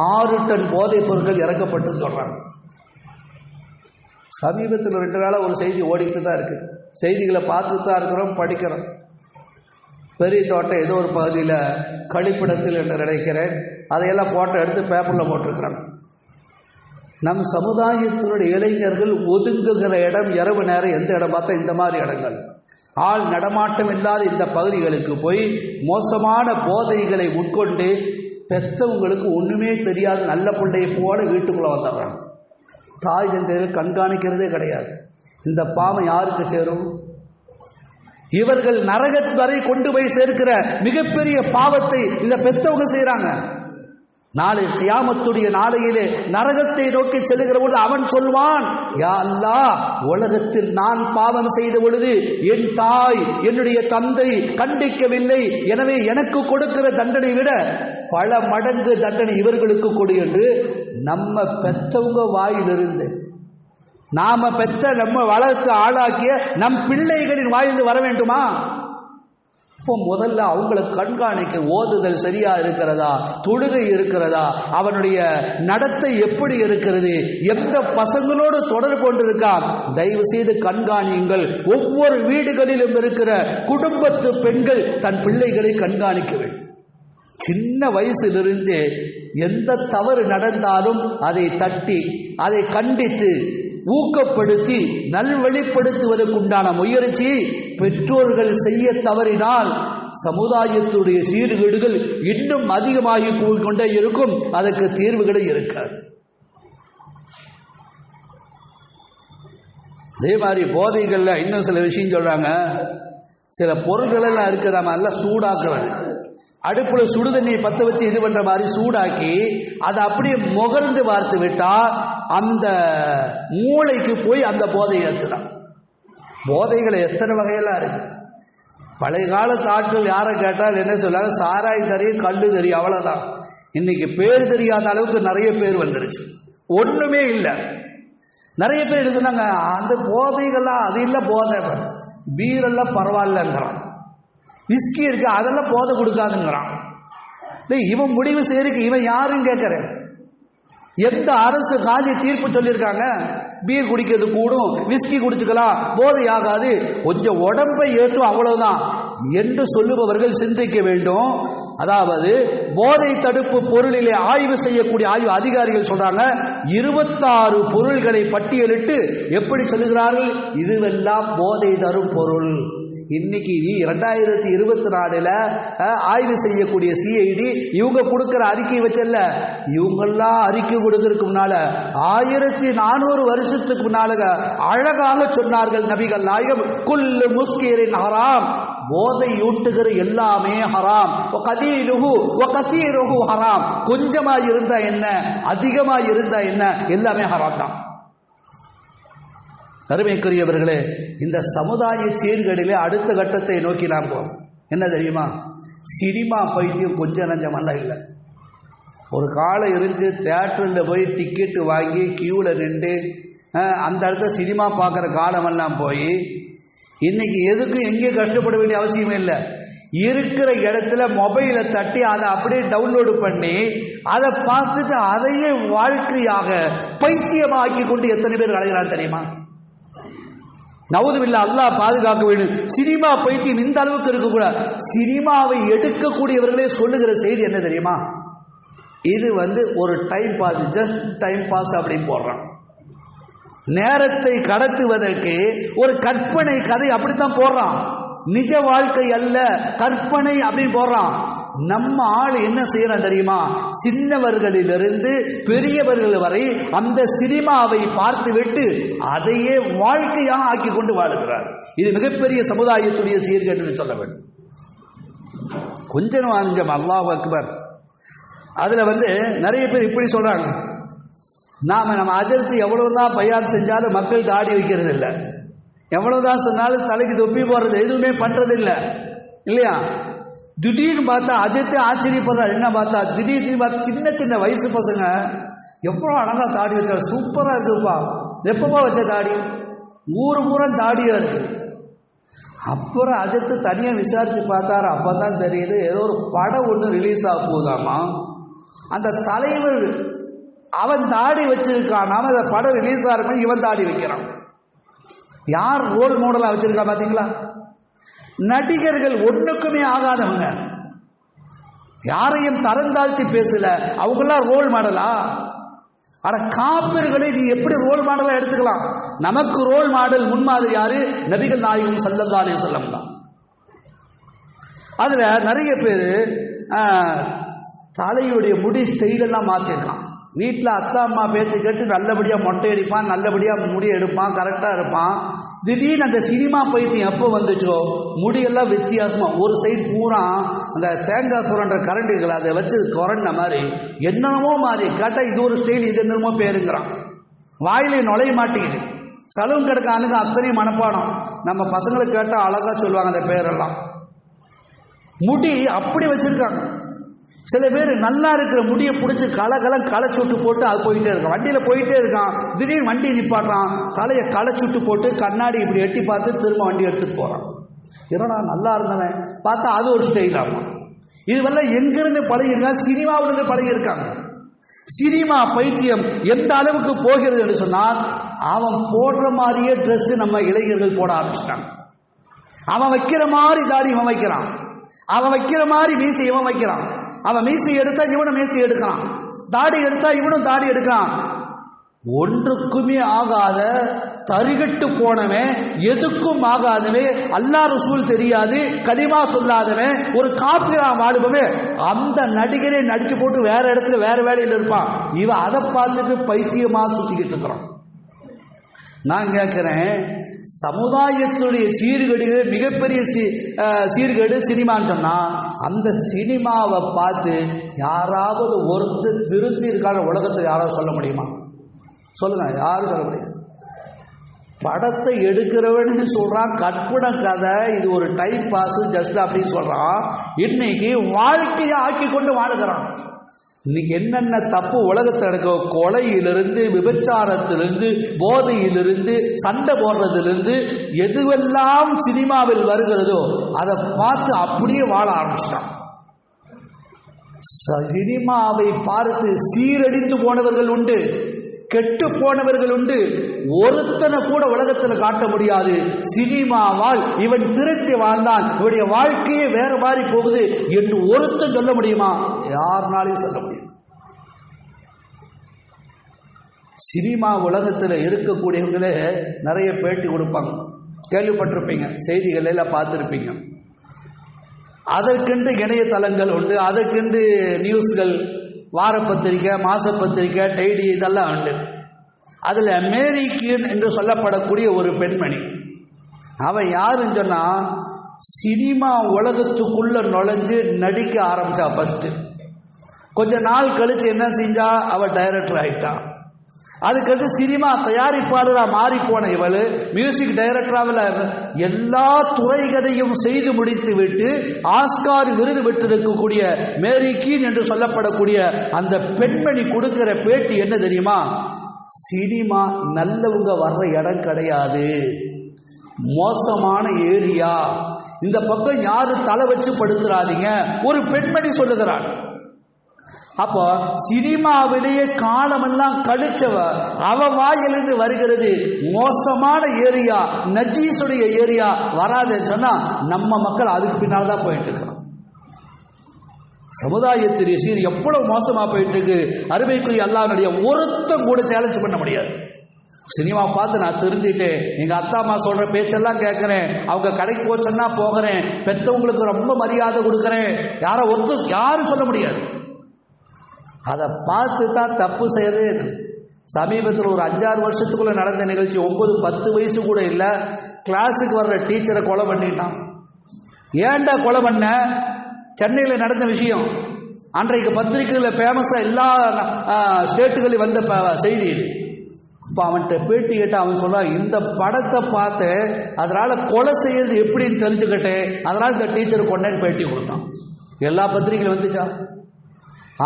6 டன் போதைப் பொருட்கள் இறக்கப்பட்டு சொல்றாங்க. சமீபத்தில் 2 நாளாக ஒரு செய்தி ஓடிட்டு தான் இருக்கு. செய்திகளை பார்த்துட்டு தான் இருக்கிறோம், படிக்கிறோம். பெரிய தோட்டம் ஏதோ ஒரு பகுதியில் கழிப்பிடத்தில் என்று நினைக்கிறேன், அதையெல்லாம் ஃபோட்டோ எடுத்து பேப்பரில் போட்டிருக்கிறாங்க. நம் சமுதாயத்தினுடைய இளைஞர்கள் ஒதுங்குகிற இடம் இரவு நேரம் எந்த இடம் பார்த்தா இந்த மாதிரி இடங்கள், ஆள் நடமாட்டம் இல்லாத இந்த பகுதிகளுக்கு போய் மோசமான போதைகளை உட்கொண்டு பெற்றவங்களுக்கு ஒன்றுமே தெரியாது நல்ல பிள்ளையை போல வீட்டுக்குள்ளே வந்துடுறாங்க. தாய் தந்தைகள் கண்காணிக்கிறதே கிடையாது. இந்த பாவம் யாருக்கு சேரும்? இவர்கள் நரகத் வரை கொண்டு போய் சேர்க்கிற மிகப்பெரிய பாவத்தை இந்த பெற்றவங்க செய்கிறாங்க. நாளை கியாமத்துடைய நாளையிலே நரகத்தை நோக்கி செல்லுகிற பொழுது அவன் சொல்வான், யா அல்லாஹ், உலகத்தில் நான் பாவம் செய்த பொழுது என் தாய் என்னுடைய தந்தை கண்டிக்கவில்லை, எனவே எனக்கு கொடுக்கிற தண்டனை விட பல மடங்கு தண்டனை இவர்களுக்கு கொடு என்று நம்ம பெற்றவங்க வாயிலிருந்து, நாம பெற்ற நம்ம வளர்த்து ஆளாக்கிய நம் பிள்ளைகளின் வாயிலிருந்து வர வேண்டுமா? இப்போ முதல்ல அவங்களை கண்காணிக்க, ஓதுதல் சரியா இருக்கிறதா, தொழுகை இருக்கிறதா, அவனுடைய நடத்தை எப்படி இருக்கிறது, எந்த பசங்களோடு தொடர்பு கொண்டிருக்கான், தயவு செய்து கண்காணியுங்கள். ஒவ்வொரு வீடுகளிலும் இருக்கிற குடும்பத்து பெண்கள் தன் பிள்ளைகளை கண்காணிக்க வேண்டும். சின்ன வயசிலிருந்து எந்த தவறு நடந்தாலும் அதை தட்டி, அதை கண்டித்து, ஊக்கப்படுத்தி நல்வழிப்படுத்துவதற்குண்டான முயற்சியை பெற்றோர்கள் செய்ய தவறினால் சமுதாயத்துடைய சீர்கேடுகள் இன்னும் அதிகமாகி கொண்டே இருக்கும். அதற்கு தீர்வுகளே இருக்காது. அதே மாதிரி போதைகளில் இன்னும் சில விஷயம் சொல்கிறாங்க. சில பொருட்கள் எல்லாம் இருக்குது, நம்ம எல்லாம் சூடாக்குறது. அடுப்பில் சுடு தண்ணியை பற்ற வச்சு இது பண்ணுற மாதிரி சூடாக்கி அதை அப்படியே முகர்ந்து பார்த்து விட்டால் அந்த மூளைக்கு போய் அந்த போதை ஏற்றுதான். போதைகளை எத்தனை வகையெல்லாம் இருக்கு. பழைய காலத்து ஆட்கள் யாரை கேட்டால் என்ன சொல்லாங்க, சாராய் தெரியும், கல்லு தெரியும், அவ்வளோதான். இன்னைக்கு பேர் தெரியாத அளவுக்கு நிறைய பேர் வந்துருச்சு, ஒன்றுமே இல்லை. நிறைய பேர் என்ன சொன்னாங்க, அந்த போதைகள்லாம் அது இல்லை, போதை பீரெல்லாம் பரவாயில்லங்கிறான், விஸ்கி இருக்கு அதெல்லாம் போதை கொடுக்காதுங்கிறான். இவன் முடிவு செய்யறதுக்கு இவன் யாருன்னு கேட்கறேன். எந்த அரசு காதி தீர்ப்பு சொல்லியிருக்காங்க பீர் குடிக்கிறது கூடும், விஸ்கி குடிச்சுக்கலாம், போதை ஆகாது, கொஞ்சம் உடம்பை ஏற்றும் அவ்வளவுதான் என்று சொல்லுபவர்கள் சிந்திக்க வேண்டும். அதாவது போதை தடுப்பு பொருளிலே ஆய்வு செய்யக்கூடிய ஆய்வு அதிகாரிகள் சொல்றாங்க 26 பொருள்களை பட்டியலிட்டு எப்படி சொல்லுகிறார்கள், இதுவெல்லாம் போதை தரும் பொருள். இன்னைக்கு 2024 ஆய்வு செய்யக்கூடிய சிஐடி இவங்க கொடுக்கிற அறிக்கை வச்சல்ல, இவங்கெல்லாம் அறிக்கை கொடுக்கறதுக்கு முன்னால 1400 வருஷத்துக்கு முன்னால அழகாக சொன்னார்கள் நபிகள் நாயகம், குல்லு முஸ்கிரின் ஹராம், போதை ஊட்டுகிற எல்லாமே ஹராம், ஹராம், கொஞ்சமா இருந்தா என்ன, அதிகமா இருந்தா என்ன, எல்லாமே ஹராம் தான். அருமைக்குரியவர்களே, இந்த சமுதாய சீர்கேடிலே அடுத்த கட்டத்தை நோக்கி நாம் போவோம். என்ன தெரியுமா, சினிமா பைத்தியம் கொஞ்சம் நஞ்சமெல்லாம் இல்லை. ஒரு காலம் இருந்துச்சு, தியேட்டரில் போய் டிக்கெட்டு வாங்கி கியூவில் நின்று அந்த இடத்துல சினிமா பார்க்குற காலமெல்லாம் போய் இன்னைக்கு எதுக்கும் எங்கேயும் கஷ்டப்பட வேண்டிய அவசியமே இல்லை. இருக்கிற இடத்துல மொபைலை தட்டி அதை அப்படியே டவுன்லோடு பண்ணி அதை பார்த்துட்டு அதையே வாழ்க்கையாக பைத்தியமாக்கி கொண்டு எத்தனை பேர் அழைகிறான் தெரியுமா? நவுதுபில்லா, அல்லாஹ் பாதுகாக்க வேண்டும். சினிமா பைத்தியம் இந்த அளவுக்கு இருக்கக்கூடாது. சினிமாவை எடுக்கக்கூடியவர்களே சொல்லுகிற செய்தி என்ன தெரியுமா, இது ஒரு time pass, just time pass அப்படின்னு போடுறான். நேரத்தை கடத்துவதற்கு ஒரு கற்பனை கதை அப்படித்தான் போடுறான். நிஜ வாழ்க்கை அல்ல, கற்பனை அப்படின்னு போடுறான். நம்ம ஆள் என்ன செய்யறான் தெரியுமா, சின்னவர்களிலிருந்து பெரியவர்கள் வரை அந்த சினிமாவை பார்த்துவிட்டு அதையே வாழ்க்கையாக ஆக்கி கொண்டு வாழுகிறார். இது மிகப்பெரிய சமுதாயத்துடைய சீர்கேடு சொல்ல வேண்டும். கொஞ்சம் வாஞ்சம், அல்லாஹ் அக்பர். அதுல நிறைய பேர் இப்படி சொல்றாங்க, நம்ம அஜர்த்து எவ்வளவுதான் பயான் செஞ்சாலும் மக்கள் தாடி வைக்கிறது இல்லை, எவ்வளவுதான் சொன்னாலும் தலைக்கு தொப்பி போடுறது எதுவுமே பண்றது இல்லை, இல்லையா? திடீர்னு பார்த்தா அஜர்த்தே ஆச்சரியப்படுறாரு. என்ன பார்த்தா திடீர்னு பார்த்து சின்ன சின்ன வயசு பசங்க எவ்வளோ அழகா தாடி வச்சாரு, சூப்பரா இருக்குப்பா, எப்பப்பா வச்ச தாடி, ஊரு பூரா தாடியா இருக்கு. அப்புறம் அஜர்த்து தனியா விசாரிச்சு பார்த்தாரு. அப்பதான் தெரியுது, ஏதோ ஒரு படம் ஒன்று ரிலீஸ் ஆக போகுதாமா, அந்த தலைவர் அவன் தாடி வச்சிருக்கான், நாம அந்த படம் ரிலீஸ் ஆகிறப்ப இவன் தாடி வைக்கிறான். யார் ரோல் மாடலா வச்சிருக்கா பாத்தீங்களா? நடிகர்கள் ஒண்ணுக்குமே ஆகாதவங்க, யாரையும் தரந்தாழ்த்தி பேசல, அவங்கெல்லாம் ரோல் மாடலா? ஆனா காபிர்களை நீ எப்படி ரோல் மாடலா எடுத்துக்கலாம்? நமக்கு ரோல் மாடல் முன்மாதிரி யாரு? நபிகள் நாயகம் ஸல்லல்லாஹு அலைஹி வஸல்லம் தான். அதுல நிறைய பேர் தலையுடைய முடி ஸ்டைலெல்லாம் மாற்றிருக்கான். வீட்டில் அத்தா அம்மா பேச்சு கேட்டு நல்லபடியாக மொட்டை அடிப்பான், நல்லபடியாக முடி எடுப்பான், கரெக்டாக இருப்பான். திடீர்னு அந்த சினிமா பைத்தியம் எப்போ வந்துச்சோ முடியெல்லாம் வித்தியாசமாக, ஒரு சைடு பூரா அந்த தேங்காய் சுரண்ட கரண்டிகள் அதை வச்சு குரண்ட மாதிரி என்னென்னமோ மாறி கேட்டால் இது ஒரு ஸ்டைல், இது என்னமோ பேருங்கிறான். வாயிலே நுழைய மாட்டேங்குது. சலூன் கிடக்கானுங்க அத்தனையும் மனப்பாடம். நம்ம பசங்களுக்கு கேட்டால் அழகாக சொல்லுவாங்க அந்த பேரெல்லாம். முடி அப்படி வச்சிருக்காங்க. சில பேர் நல்லா இருக்கிற முடியை பிடிச்சி களை சுட்டு போட்டு அது போயிட்டே இருக்கான். வண்டியில் போயிட்டே இருக்கான், திடீர்னு வண்டி நிப்பாட்டுறான், தலையை களை சுட்டு போட்டு கண்ணாடி இப்படி எட்டி பார்த்து திரும்ப வண்டி எடுத்துட்டு போறான். என்னடா நல்லா இருந்தவன் பார்த்தா அது ஒரு ஸ்டைல் ஆகும். இதுவெல்லாம் எங்கிருந்து பழகிருக்காங்க? சினிமாவிலிருந்து பழகிருக்காங்க. சினிமா பைத்தியம் எந்த அளவுக்கு போகிறது என்று சொன்னால், அவன் போடுற மாதிரியே ட்ரெஸ் நம்ம இளைஞர்கள் போட ஆரம்பிச்சிட்டாங்க. அவன் வைக்கிற மாதிரி தாடி இவன் வைக்கிறான், அவன் வைக்கிற மாதிரி மீசை இவன் வைக்கிறான், அவன் மீசை எடுத்தா இவனும் மீசை எடுக்கிறான், தாடி எடுத்தா இவனும் தாடி எடுக்கிறான். ஒன்றுக்குமே ஆகாத தரிகட்டு போனவன், எதுக்கும் ஆகாதவன், அல்லாஹ் ரசூல் தெரியாது, கலிமா சொல்லாதவன், ஒரு காபிரா வாழுபவன் அந்த நடிகரை நடிச்சு போட்டு வேற இடத்துல வேற வேலையில் இருப்பான். இவன் அதை பார்த்துட்டு பைத்தியமா சுத்திக்கிட்டு இருக்கிறான். நான் கேட்குறேன், சமுதாயத்துடைய சீர்கேடுகள் மிகப்பெரிய சீர்கேடு சினிமான்னு சொன்னால், அந்த சினிமாவை பார்த்து யாராவது ஒருத்தர் திருத்தி இருக்கான உலகத்தில் யாராவது சொல்ல முடியுமா? சொல்லுங்க, யாரும் சொல்ல முடியும். படத்தை எடுக்கிறவன்னு சொல்கிறான், கற்பனை கதை, இது ஒரு டைம் பாஸ் ஜஸ்ட் அப்படின்னு சொல்கிறான். இன்னைக்கு வாழ்க்கையை ஆக்கி கொண்டு வாழுகிறான். இன்னைக்கு என்னென்ன தப்பு உலகத்தில் நடக்க, கொலையிலிருந்து, விபச்சாரத்திலிருந்து, போதையிலிருந்து, சண்டை போடுறதிலிருந்து எதுவெல்லாம் சினிமாவில் வருகிறதோ அதை பார்த்து அப்படியே வாழ ஆரம்பிச்சிட்டான். சினிமாவை பார்த்து சீரழிந்து போனவர்கள் உண்டு, கெட்டு போனவர்கள் உண்டு. ஒருத்தனை கூட உலகத்தில் காட்ட முடியாது சினிமாவால் இவன் திருத்தி வாழ்ந்தான், இவனுடைய வாழ்க்கையே வேற மாதிரி போகுது என்று ஒருத்தன் சொல்ல முடியுமா? யாருனாலையும் சொல்ல முடியும். சினிமா உலகத்தில் இருக்கக்கூடியவங்களே நிறைய பேட்டி கொடுப்பாங்க, கேள்விப்பட்டிருப்பீங்க, செய்திகள் எல்லாம் பார்த்துருப்பீங்க. அதற்கென்று இணையதளங்கள் உண்டு, அதற்கென்று நியூஸ்கள், வாரப்பத்திரிக்கை, மாசப்பத்திரிக்கை, டைரி, இதெல்லாம் உண்டு. அதில் மேரி கியூன் என்று சொல்லப்படக்கூடிய ஒரு பெண்மணி, அவன் யாருன்னு சொன்னால், சினிமா உலகத்துக்குள்ள நுழைஞ்சு நடிக்க ஆரம்பிச்சா. ஃபர்ஸ்ட் கொஞ்ச நாள் கழிச்சு என்ன செஞ்சா, அவள் டைரக்டர் ஆகிட்டான். அதுக்கடுத்து சினிமா தயாரிப்பாளராக மாறி போன இவள் மியூசிக் டைரக்டராக எல்லா துறைகளையும் செய்து முடித்து விட்டு ஆஸ்கார் விருது பெற்றிருக்கக்கூடிய மேரி கீன் என்று சொல்லப்படக்கூடிய அந்த பெண்மணி கொடுக்கிற பேட்டி என்ன தெரியுமா? சினிமா நல்லவங்க வர்ற இடம் கிடையாது, மோசமான ஏரியா, இந்த பக்கம் யாரும் தலை வச்சு படுத்துறாதீங்க, ஒரு பெண்மணி சொல்லுகிறாள். அப்போ சினிமாவிலேயே காலமெல்லாம் கழிச்சவ அவ வாயிலிருந்து வருகிறது மோசமான ஏரியா, நஜீசுடைய ஏரியா வராதுன்னு சொன்னா நம்ம மக்கள் அதுக்கு பின்னால் தான் போயிட்டு இருக்கணும். சமுதாயத்திற்கு சீர் எவ்வளவு மோசமா போயிட்டு இருக்கு. அருமைக்குரிய அல்லாஹ்வுடைய ஒருத்தம் கூட சேலஞ்ச் பண்ண முடியாது. சினிமா பார்த்து நான் தெரிஞ்சுட்டேன், எங்கள் அத்தா அம்மா சொல்கிற பேச்செல்லாம் கேட்குறேன், அவங்க கடைக்கு போச்சோன்னா போகிறேன், பெற்றவங்களுக்கு ரொம்ப மரியாதை கொடுக்குறேன், யாரும் சொல்ல முடியாது. அதை பார்த்து தான் தப்பு செய்யறது. சமீபத்தில் ஒரு 5-6 வருஷத்துக்குள்ளே நடந்த நிகழ்ச்சி, 9-10 வயசு கூட இல்லை, கிளாஸுக்கு வர்ற டீச்சரை கொலை பண்ணிட்டான். ஏன்டா கொலை பண்ண? சென்னையில் நடந்த விஷயம். அன்றைக்கு பத்திரிகையில் ஃபேமஸாக எல்லா ஸ்டேட்டுகளையும் வந்த செய்தி. இப்போ அவன்கிட்ட பேட்டி கேட்டால் அவன் சொல்கிறான், இந்த படத்தை பார்த்து அதனால் கொலை செய்யறது எப்படின்னு தெரிஞ்சுக்கிட்டேன், அதனால் இந்த டீச்சர் கொண்டேன்னு பேட்டி கொடுத்தான். எல்லா பத்திரிகைகளும் வந்துச்சா?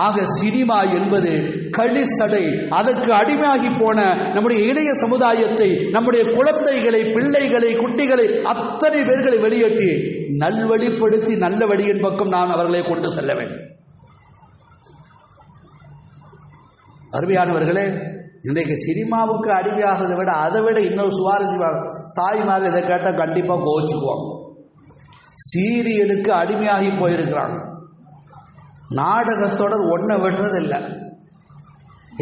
ஆக சினிமா என்பது களிசடை. அதற்கு அடிமையாகி போன நம்முடைய இளைய சமுதாயத்தை, நம்முடைய குழந்தைகளை, பிள்ளைகளை, குட்டிகளை, அத்தனை பேர்களை வெளியேற்றி நல்வழிப்படுத்தி நல்ல வழியின் பக்கம் நான் அவர்களை கொண்டு செல்ல வேண்டும். அருமையானவர்களே, இன்றைக்கு சினிமாவுக்கு அடிமையாகிறதை விட அதை விட இன்னொரு சுவாரஸ்யமான, தாய்மார்கள் இதை கேட்டால் கண்டிப்பாக கோவிச்சுக்குவாங்க. சீரியலுக்கு அடிமையாகி போயிருக்கிறாங்க. நாடகத்தொடர் ஒன்றை விடுறதில்லை.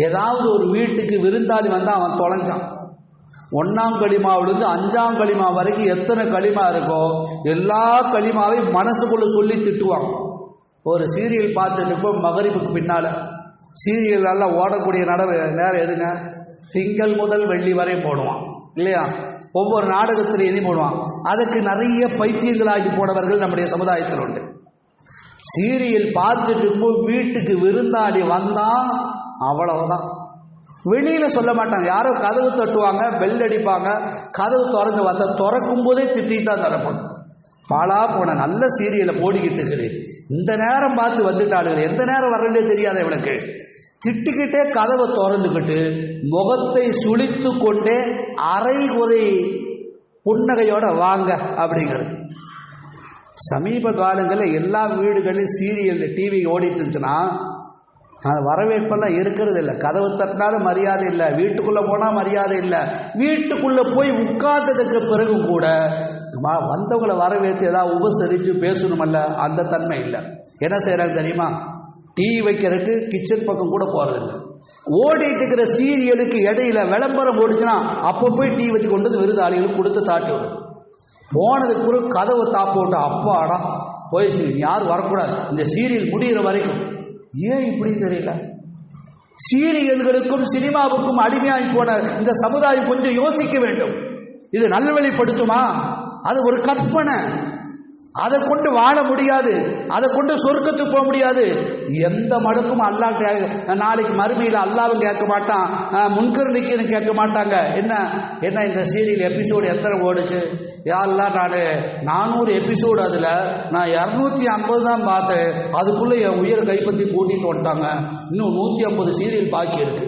ஏதாவது ஒரு வீட்டுக்கு விருந்தாளி வந்தால் அவன் தொலைஞ்சான். 1ஆம் களிமாவிலிருந்து 5ஆம் களிமா வரைக்கும் எத்தனை களிமா இருக்கோ எல்லா களிமாவையும் மனசுக்குள்ளே சொல்லி திட்டுவாங்க. ஒரு சீரியல் பார்த்துட்டு இருப்போம், மகரிப்புக்கு பின்னால் சீரியல் நல்லா ஓடக்கூடிய நேரம் எதுங்க? திங்கள் முதல் வெள்ளி வரை போடுவான் இல்லையா? ஒவ்வொரு நாடகத்திலையும் எதையும் போடுவான். அதுக்கு நிறைய பைத்தியங்களாகி போனவர்கள் நம்முடைய சமுதாயத்தில் உண்டு. சீரியல் பார்த்துட்டு இருக்கும்போது வீட்டுக்கு விருந்தாடி வந்தால் அவ்வளவுதான், வெளியில் சொல்ல மாட்டாங்க. யாரோ கதவு தட்டுவாங்க, பெல் அடிப்பாங்க, கதவு திறந்து வந்த திறக்கும் போதே திட்டி தான் தரப்படும். பாலா போன நல்ல சீரியலை போடிக்கிட்டு இருக்குது, இந்த நேரம் பார்த்து வந்துட்டாளுகள், எந்த நேரம் வரலே தெரியாத இவளுக்கு, திட்டிக்கிட்டே கதவை திறந்துக்கிட்டு முகத்தை சுளித்து கொண்டே அரைகுறை புன்னகையோட வாங்க அப்படிங்கிறது. சமீப காலங்களில் எல்லா வீடுகளிலும் சீரியல் டிவி ஓடிட்டு இருந்துச்சுன்னா அது வரவேற்பெல்லாம் இருக்கிறது இல்லை. கதவு தட்டினாலும் மரியாதை இல்லை, வீட்டுக்குள்ளே போனால் மரியாதை இல்லை, வீட்டுக்குள்ளே போய் உட்கார்ந்ததுக்கு பிறகும் கூட வந்தவங்களை வரவேற்று ஏதாவது உபசரித்து பேசணுமல்ல, அந்த தன்மை இல்லை. என்ன செய்கிறாங்க தெரியுமா? டிவி வைக்கிறதுக்கு கிச்சன் பக்கம் கூட போகிறதில்லை. ஓடிட்டு இருக்கிற சீரியலுக்கு இடையில விளம்பரம் ஓடிச்சுன்னா அப்போ போய் டிவி வச்சு கொண்டு வந்து விருதாளிகளுக்கு கொடுத்து தாட்டி விடும். போனதுக்கு பிறகு கதவை தாப்பு விட்டு அப்பாடா போயிடுச்சு, யாரும் வரக்கூடாது, இந்த சீரியல் முடிகிற வரைக்கும். ஏன் இப்படி தெரியல? சீரியல்களுக்கும் சினிமாவுக்கும் அடிமையாகி போன இந்த சமுதாயம் கொஞ்சம் யோசிக்க வேண்டும். இது நல்வழிப்படுத்துமா? அது ஒரு கற்பனை. அதை கொண்டு வாழ முடியாது, அதை கொண்டு சொர்க்கத்துக்கு போக முடியாது. எந்த மனுக்கும் அல்லாஹ் நாளைக்கு மறுமையில் அல்லாவும் கேட்க மாட்டான், முன்கரணிக்கு கேட்க மாட்டாங்க. என்ன இந்த சீரியல் எபிசோடு எத்தனை ஓடுச்சு? யாரெல்லாம் நான் 400 எபிசோடு, அதில் நான் 250 தான் பார்த்தேன், அதுக்குள்ளே என் உயிரை கைப்பற்றி கூட்டிகிட்டு வந்துட்டாங்க, இன்னும் 150 சீரியல் பாக்கி இருக்கு.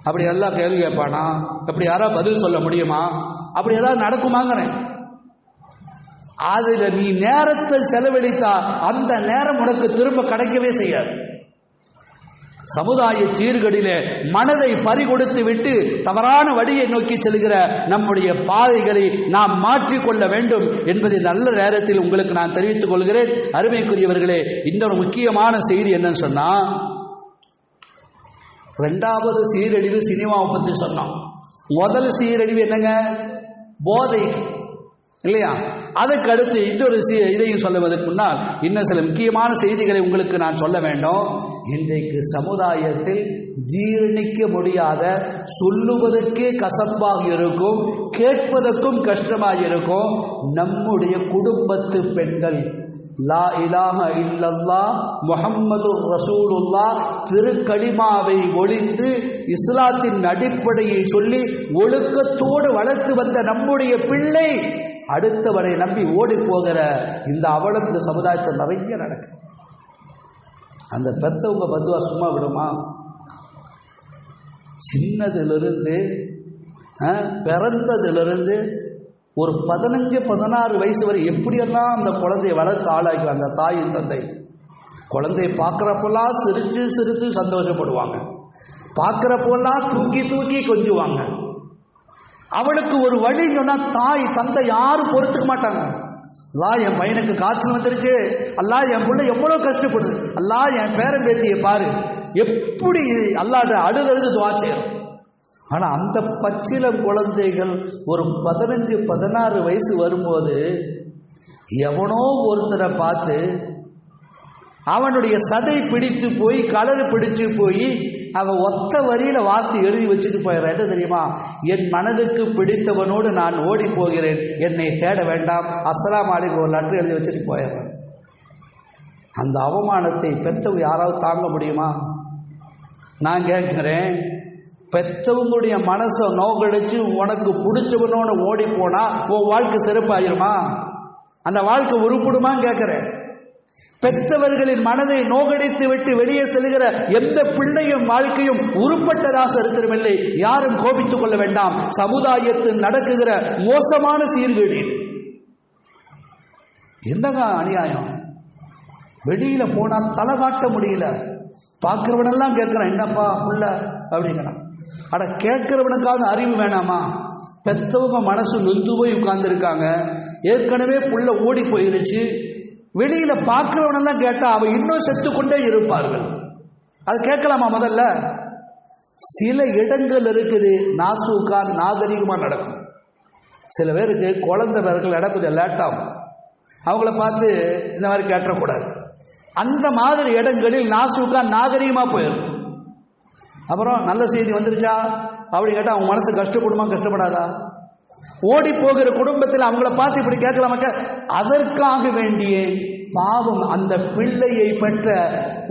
அப்படி எல்லாம் கேள்வி கேட்பானா? அப்படி யாராவது பதில் சொல்ல முடியுமா? அப்படி ஏதாவது நடக்குமாங்கிறேன். அதில் நீ நேரத்தை செலவழித்தா அந்த நேரம் உனக்கு திரும்ப கிடைக்கவே செய்யாது. சமுதாய சீர்கேடிலே மனதை பறிகொடுத்து விட்டு தவறான வழியை நோக்கி செல்கிற நம்முடைய பாதைகளை நாம் மாற்றிக்கொள்ள வேண்டும் என்பதை நல்ல நேரத்தில் உங்களுக்கு நான் தெரிவித்துக் கொள்கிறேன். அருமைக்குரியவர்களே, இன்னொரு முக்கியமான செய்தி என்னன்னு சொன்னா, 2வது சீரழிவு சினிமாவை பற்றி சொன்னோம். முதல் சீரழிவு என்னங்க? போதை, இல்லையா? அதுக்கு அடுத்து இன்னொரு இதையும் சொல்லுவதற்கு முன்னால் இன்னும் சில முக்கியமான செய்திகளை உங்களுக்கு நான் சொல்ல வேண்டும். இன்றைக்கு சமுதாயத்தில் ஜீரணிக்க முடியாத, சொல்லுவதற்கே கசப்பாக இருக்கும், கேட்பதற்கும் கஷ்டமாக இருக்கும், நம்முடைய குடும்பத்து பெண்கள் லா இலாஹ இல்லல்லாஹ் முஹம்மது ரசூலுல்லாஹ் திருக்கலிமாவை ஒழிந்து இஸ்லாத்தின் அடிப்படையை சொல்லி ஒழுக்கத்தோடு வளர்த்து வந்த நம்முடைய பிள்ளை அடுத்தவரை நம்பி ஓடி போகிற இந்த அவலம் இந்த சமுதாயத்தில் நிறைய நடக்கு. அந்த பெத்தவங்க பத்துவா சும்மா விடுமா? சின்னதிலிருந்து பிறந்ததிலிருந்து ஒரு 15-16 வயசு வரை எப்படியெல்லாம் அந்த குழந்தையை வளர்த்து ஆளாக்கி அந்த தாயின் தந்தை குழந்தையை பார்க்குறப்பெல்லாம் சிரித்து சிரித்து சந்தோஷப்படுவாங்க, பார்க்குறப்பெல்லாம் தூக்கி தூக்கி கொஞ்சுவாங்க. அவளுக்கு ஒரு வழி சொன்னால் தாய் தந்தை யாரும் பொறுத்துக்க மாட்டாங்க. அல்லா என் பையனுக்கு காய்ச்சல் வந்துருச்சு, அல்லா என் பிள்ளை எவ்வளோ கஷ்டப்படுது, அல்லா என் பேரன் பேத்தியை பாரு, எப்படி அல்லாட்ட அழுது துவா செய்யணும். ஆனால் அந்த பச்சிலம் குழந்தைகள் ஒரு 15-16 வயசு வரும்போது எவனோ ஒருத்தரை பார்த்து அவனுடைய சதை பிடித்து போய் கலர் பிடிச்சு போய் அவன் ஒத்த வரியில் வார்த்தை எழுதி வச்சுட்டு போயிடுறான். என்ன தெரியுமா? என் மனதுக்கு பிடித்தவனோடு நான் ஓடி போகிறேன், என்னை தேட வேண்டாம், அஸ்ஸலாமு அலைக்கும் ஒரு லெட்டர் எழுதி வச்சுட்டு போயிடுறான். அந்த அவமானத்தை பெத்தவங்க யாராவது தாங்க முடியுமா? நான் கேட்குறேன், பெத்தவங்களுடைய மனசை நோக்கடிச்சு உனக்கு பிடிச்சவனோட ஓடி போனா உன் வாழ்க்கை சிறப்பாயிருமா? அந்த வாழ்க்கை உருப்படுமான்னு கேட்குறேன். பெற்றவர்களின் மனதை நோகடித்து விட்டு வெளியே செல்கிற எந்த பிள்ளையும் வாழ்க்கையும் உருப்பட்டதாக சரித்திரமில்லை. யாரும் கோபித்துக் கொள்ள வேண்டாம். சமுதாயத்தில் நடக்குகிற மோசமான சீர்கேடு என்னங்க அநியாயம். வெளியில போனா தலை காட்ட முடியல, பார்க்கிறவனெல்லாம் கேட்கிறான், என்னப்பா புள்ள அப்படிங்கிறான். அட கேட்கிறவனுக்காவது அறிவு வேணாமா? பெத்தவங்க மனசு நொந்து போய் உட்கார்ந்துருக்காங்க, ஏற்கனவே புள்ள ஓடி போயிருச்சு, வெளியில பார்க்கிறவனெல்லாம் கேட்டா அவன் இன்னும் செத்துக்கொண்டே இருப்பார்கள். அது கேட்கலாமா? முதல்ல சில இடங்கள் இருக்குது நாசூக்கா நாகரிகமா நடக்கும். சில பேருக்கு குழந்தை பேர்கள் இடம் கொஞ்சம் லேட்டாகும், அவங்கள பார்த்து இந்த மாதிரி கேட்டக்கூடாது. அந்த மாதிரி இடங்களில் நாசூக்கா நாகரிகமா போயிடும். அப்புறம் நல்ல செய்தி வந்துருச்சா அப்படி கேட்டால் அவங்க மனசு கஷ்டப்படுமா கஷ்டப்படாதா? ஓடி போகிற குடும்பத்தில் அவங்கள பார்த்து இப்படி கேட்கலாமாக்க? அதற்காக வேண்டிய பாவம் அந்த பிள்ளையை பெற்ற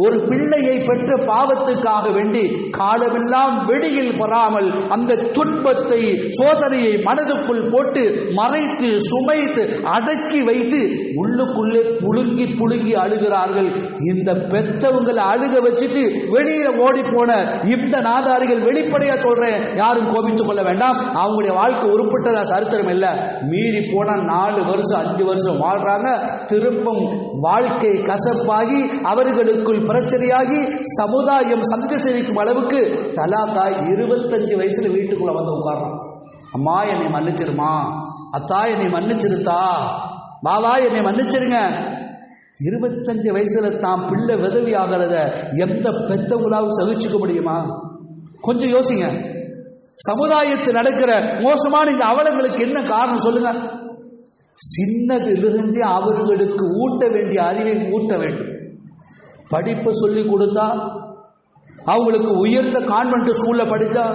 ஒரு பிள்ளையை பெற்ற பாவத்துக்காக வேண்டி காலமெல்லாம் வெளியில் வராமல் அந்த துன்பத்தை சோதனையை மனதுக்குள் போட்டு மறைத்து சுமைத்து அடக்கி வைத்து உள்ளுக்குள்ளே புழுங்கி புழுங்கி அழுகிறார்கள். இந்த பெற்றவங்களை அழுக வச்சுட்டு வெளியில ஓடி போன இந்த நாதாரிகள் வெளிப்படையா சொல்றேன், யாரும் கோபித்துக் கொள்ள வேண்டாம், அவங்களுடைய வாழ்க்கை உருப்பட்டதா சரித்திரம் இல்லை. மீறி போனா 4 வருஷம் 5 வருஷம் வாழ்றாங்க, திரும்பவும் வாழ்க்கை கசப்பாகி அவர்களுக்குள் பிரச்சனையாகி சமுதாயம் சந்திக்கும் அளவுக்கு தலாக்கா 25 வயசுல வீட்டுக்குள்ள வந்து உட்கார்றான். அம்மா என்னை மன்னிச்சிருமா, அத்தா என்னை மன்னிச்சிருத்தா, பாபா என்னை மன்னிச்சிருங்க. 25 வயசுல தான் பிள்ளை விதவி ஆகிறத எந்த பெத்தவங்களாவது சகிச்சுக்க முடியுமா? கொஞ்சம் யோசிங்க. சமுதாயத்தில் நடக்கிற மோசமான இந்த அவலங்களுக்கு என்ன காரணம் சொல்லுங்க? சின்னதிலிருந்தே அவர்களுக்கு ஊட்ட வேண்டிய அறிவை ஊட்ட வேண்டும். படிப்பை சொல்லி கொடுத்தா அவங்களுக்கு உயர்ந்த கான்வென்ட் ஸ்கூல்ல படித்தா,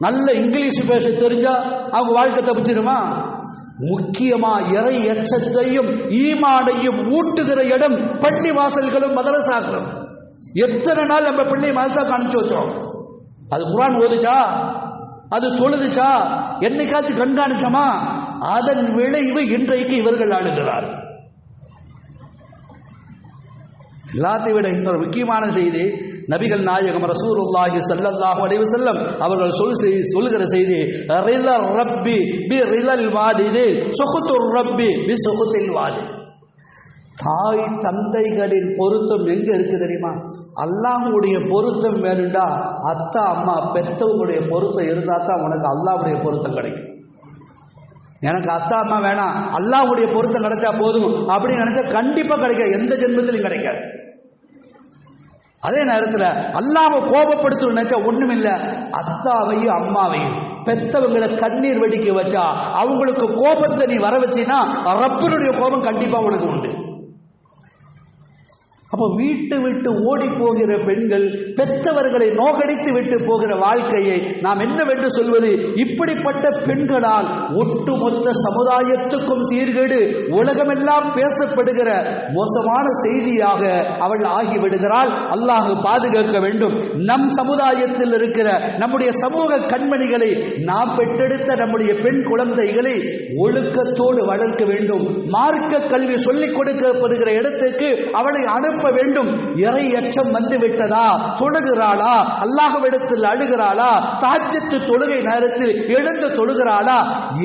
நல்ல இங்கிலீஷ் பேச தெரிஞ்சா அவங்க வாழ்க்கை தப்பிச்சிருமா? முக்கியமா இறை எச்சத்தையும் ஈமானையும் ஊட்டுகிற இடம் பள்ளி வாசல்களும் மதரசாக்களும். எத்தனை நாள் நம்ம பிள்ளை மதரசாக்கு அனுப்பிச்சு வச்சோம்? அது குர்ஆன் ஓதுச்சா? அது தொழுதுச்சா? என்னைக்காச்சும் கண்காணிச்சோமா? அதன் விளைவு இன்றைக்கு இவர்கள் ஆளுகிறார். எல்லாத்தையும் விட இன்னொரு முக்கியமான செய்தி, நபிகள் நாயகம் ரசூலுல்லாஹி ஸல்லல்லாஹு அலைஹி வஸல்லம் அவர்கள் சொல்லுகிற செய்தி, ரிலல் ரப்பி பி ரிலல் வாலிதி சுகுத்துர் ரப்பி பி சுகுத்தில் வாலிதி. தாய் தந்தைகளின் பொருத்தம் எங்க இருக்கு தெரியுமா? அல்லாஹ்வுடைய பொருத்தம் வேணுண்டா அத்தா அம்மா பெத்தவங்களுடைய பொருத்தம் இருந்தா தான் உனக்கு அல்லாஹ்வுடைய பொருத்தம் கிடைக்கும். எனக்கு அத்தா அம்மா வேணாம், அல்லாஹ்வுடைய பொருத்தம் கிடைச்சா போதும் அப்படின்னு நினைச்சா கண்டிப்பா கிடைக்காது, எந்த ஜென்மத்திலும் கிடைக்காது. அதே நேரத்தில் அல்லாஹ்வை கோபப்படுத்தணும்னு நினைச்சா ஒண்ணும் இல்லை, அத்தாவையும் அம்மாவையும் பெத்தவங்களை கண்ணீர் வெடிக்க வச்சா அவங்களுக்கு கோபத்தை நீ வர வச்சினா ரப்பனுடைய கோபம் கண்டிப்பா உனக்கு உண்டு. அப்போ வீட்டு விட்டு ஓடி போகிற பெண்கள் பெத்தவர்களை நோகடித்து விட்டு போகிற வாழ்க்கையை நாம் என்னவென்று சொல்வது? இப்படிப்பட்ட பெண்களால் ஒட்டுமொத்த சமுதாயத்துக்கும் சீர்கேடு, உலகமெல்லாம் பேசப்படுகிற மோசமான செய்தியாக அவள் ஆகிவிடுகிறாள். அல்லாஹ் பாதுகாக்க வேண்டும். நம் சமுதாயத்தில் இருக்கிற நம்முடைய சமூக கண்மணிகளை, நாம் பெற்றெடுத்த நம்முடைய பெண் குழந்தைகளை ஒழுக்கத்தோடு வளர்க்க வேண்டும். மார்க்க கல்வி சொல்லிக் கொடுக்கப்படுகிற இடத்துக்கு அவளை அனுப்ப வேண்டும். இறை அச்சம் வந்து விட்டதா? தொழுகிறாளா? அல்லாஹ்விடத்தில் அழுகிறாளா? தஹஜ்ஜுத் தொழுகை நேரத்தில் எழுந்து தொழுகிறாளா?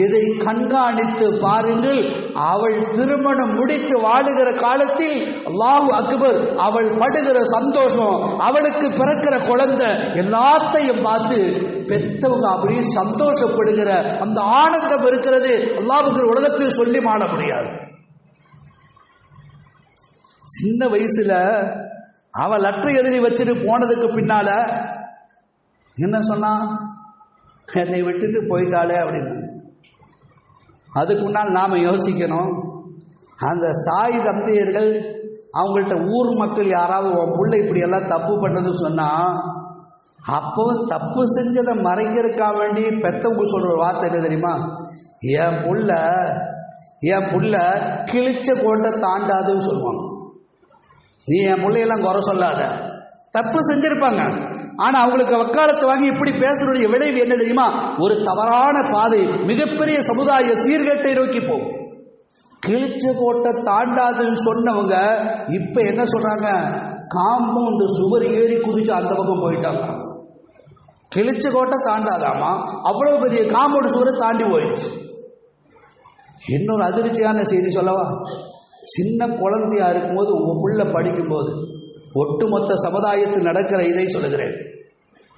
இதை கண்காணித்து பாருங்கள். அவள் திருமணம் முடித்து வாழுகிற காலத்தில் அல்லாஹு அக்பர், அவள் படுகிற சந்தோஷம், அவளுக்கு பிறக்கிற குழந்தை எல்லாத்தையும் பார்த்து பெத்தவங்க அப்படியே சந்தோஷப்படுகிற அந்த ஆனந்தம் இருக்கிறது, அல்லாஹ்வுக்கு உலகத்தில் சொல்லி மாற முடியாது. சின்ன வயசுல அவள் லெட்டர் எழுதி வச்சுட்டு போனதுக்கு பின்னால என்ன சொன்னா? என்னை விட்டுட்டு போயிட்டாளே அப்படின்னு. அதுக்கு முன்னால் நாம யோசிக்கணும், அந்த சாய் தந்தையர்கள் அவங்கள்ட்ட ஊர் மக்கள் யாராவது உன் பிள்ளை இப்படி எல்லாம் தப்பு பண்ணதுன்னு சொன்னா, அப்பவும் தப்பு செஞ்சதை மறைக்கிறதுக்காக வேண்டி பெத்தவங்க சொல்ற ஒரு வார்த்தை என்ன தெரியுமா? என் புள்ள கிழிச்ச கோட்டை தாண்டாதுன்னு சொல்லுவாங்க. நீ என் பிள்ளையெல்லாம் குறை சொல்லாத. தப்பு செஞ்சிருப்பாங்க, ஆனா அவங்களுக்கு வக்காலத்து வாங்கி இப்படி பேசுறதுடைய விளைவு என்ன தெரியுமா? ஒரு தவறான பாதை, மிகப்பெரிய சமுதாய சீர்கேட்டை நோக்கி போகும். கிழிச்ச கோட்டை தாண்டாதுன்னு சொன்னவங்க இப்ப என்ன சொல்றாங்க? காம்பவுண்ட் சுவர் ஏறி குதிச்சு அந்த பக்கம் போயிட்டாங்க. கிழிச்ச கோட்டை தாண்டாதாமா, அவ்வளவு பெரிய காம்பவுண்ட் சுவரை தாண்டி போயிடுச்சு. இன்னொரு அதிர்ச்சியான செய்தி சொல்லவா? சின்ன குழந்தையா இருக்கும்போது உங்க புள்ள படிக்கும்போது, ஒட்டுமொத்த சமுதாயத்தில் நடக்கிற இதை சொல்லுகிறேன்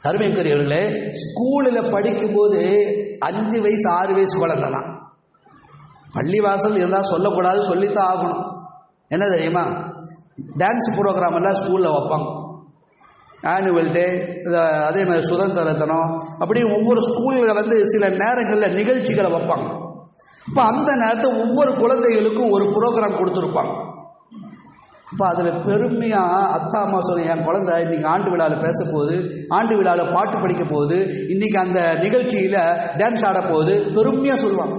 அருமைக்குரியவர்களே. ஸ்கூலில் படிக்கும்போது 5 வயசு 6 வயசு குழந்தை தான். பள்ளிவாசல் இருந்தால் சொல்லக்கூடாது, சொல்லித்தான் ஆகணும். என்ன தெரியுமா? டான்ஸ் ப்ரோக்ராம் எல்லாம் ஸ்கூலில் வைப்பாங்க. ஆனுவல் டே, அதே மாதிரி சுதந்திர தினம், அப்படி ஒவ்வொரு ஸ்கூலில் சில நேரங்களில் நிகழ்ச்சிகளை வைப்பாங்க. இப்போ அந்த நேரத்தை ஒவ்வொரு குழந்தைகளுக்கும் ஒரு ப்ரோக்ராம் கொடுத்துருப்பாங்க. இப்போ அதில் பெருமையாக அத்தா அம்மா சொன்ன, என் குழந்தை இன்றைக்கி ஆண்டு விழாவில் பேச போகுது, ஆண்டு விழாவில் பாட்டு படிக்க போகுது, இன்றைக்கி அந்த நிகழ்ச்சியில் டான்ஸ் ஆட போகுது, பெருமையாக சொல்லுவாங்க.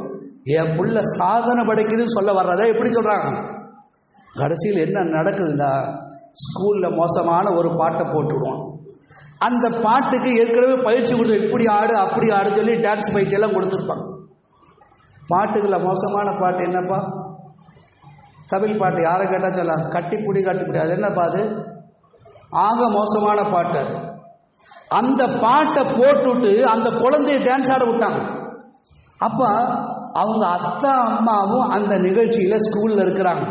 என் புள்ள சாதனை படைக்குதுன்னு சொல்ல வர்றதை எப்படி சொல்கிறாங்க? கடைசியில் என்ன நடக்குதுன்னா, ஸ்கூலில் மோசமான ஒரு பாட்டை போட்டுவிடுவோம். அந்த பாட்டுக்கு ஏற்கனவே பயிற்சி கொடுத்து இப்படி ஆடு அப்படி ஆடு சொல்லி டான்ஸ் பயிற்சியெல்லாம் கொடுத்துருப்பாங்க. பாட்டுகளில் மோசமான பாட்டு என்னப்பா? தமிழ் பாட்டு. யாரை கேட்டால் சொல்லலாம், கட்டிப்பிடி கட்டிப்பிடி. அது என்னப்பா? அது ஆக மோசமான பாட்டு. அது அந்த பாட்டை போட்டுவிட்டு அந்த குழந்தைய டான்ஸ் ஆட விட்டாங்க. அப்போ அவங்க அத்தா அம்மாவும் அந்த நிகழ்ச்சியில் ஸ்கூலில் இருக்கிறாங்க.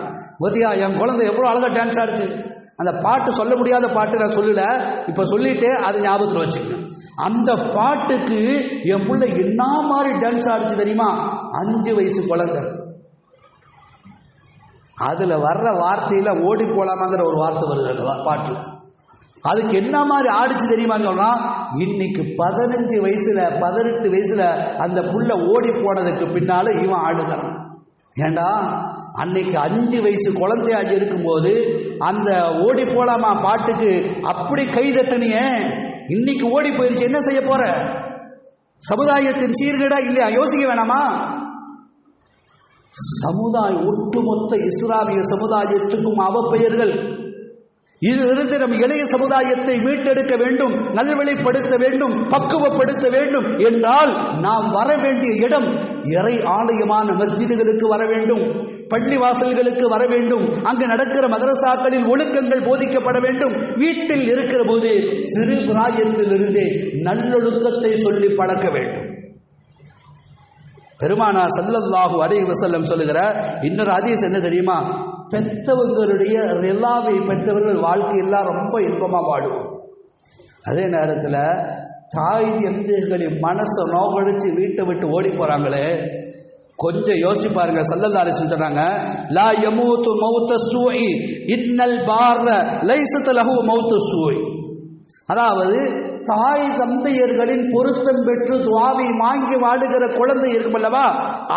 பத்தியா, என் குழந்தை எவ்வளோ அழகாக டான்ஸ் ஆடுச்சு. அந்த பாட்டு சொல்ல முடியாத பாட்டு நான் சொல்லல, இப்போ சொல்லிட்டு அது ஞாபகத்தில் வச்சுக்கணும். அந்த பாட்டுக்கு என் பிள்ளை என்ன மாதிரி டான்ஸ் ஆடுச்சு தெரியுமா? 5 வயசு குழந்தை. அதுல வர்ற வார்த்தையில ஓடி போலாமாங்கிற ஒரு வார்த்தை வருது அந்த பாட்டு. அதுக்கு என்ன மாதிரி ஆடிச்சு தெரியுமான்னு சொன்னா, இன்னைக்கு 15 வயசுல 18 வயசுல அந்த புள்ள ஓடி போனதுக்கு பின்னால இவன் ஆடுகிறான். ஏண்டா அன்னைக்கு 5 வயசு குழந்தையாக இருக்கும்போது அந்த ஓடி போலாமா பாட்டுக்கு அப்படி கை தட்டனிய, இன்னைக்கு ஓடி போயிருச்சு, என்ன செய்ய போற? சமுதாயத்தின் சீர்கேடா இல்லையா? யோசிக்க வேணாமா? ஒட்டுமொத்த இஸ்லாமிய சமுதாயத்துக்கும் அவப்பெயர்கள். இதிலிருந்து நம் இளைய சமுதாயத்தை மீட்டெடுக்க வேண்டும், நல்வழிப்படுத்த வேண்டும், பக்குவப்படுத்த வேண்டும் என்றால் நாம் வர வேண்டிய இடம் இறை ஆலயமான மஸ்ஜிதுகளுக்கு வர வேண்டும், பள்ளிவாசல்களுக்கு வர வேண்டும். அங்கு நடக்கிற மதரசாக்களில் ஒழுக்கங்கள் போதிக்கப்பட வேண்டும். வீட்டில் இருக்கிற போது சிறு பிராயத்திலிருந்தே நல்லொழுக்கத்தை சொல்லி பழக்க வேண்டும். பெருமானார் ஸல்லல்லாஹு அலைஹி வஸல்லம் சொல்லுகிற இன்னொரு ஹதீஸ் என்ன தெரியுமா? பெற்றவங்களுடைய ரிலாவை பெற்றவர்கள் வாழ்க்கையெல்லாம் ரொம்ப இன்பமாக வாடுவோம். அதே நேரத்தில் தாய் தந்தைகளின் மனசை நோக்கடிச்சு வீட்டை விட்டு ஓடி போகிறாங்களே, கொஞ்சம் யோசிச்சு பாருங்க. ஸல்லல்லாஹு அலைஹி வஸல்லம் சொல்றாங்க, லா யமூது மௌத ஸூஇ இன்னல் பார லைஸத் லஹு மௌது ஸூஇ. அதாவது தாய் தந்தையர்களின் பொருத்தம் பெற்று துஆவை வாங்கி வாழுகிற குழந்தை இருக்கும் அல்லவா,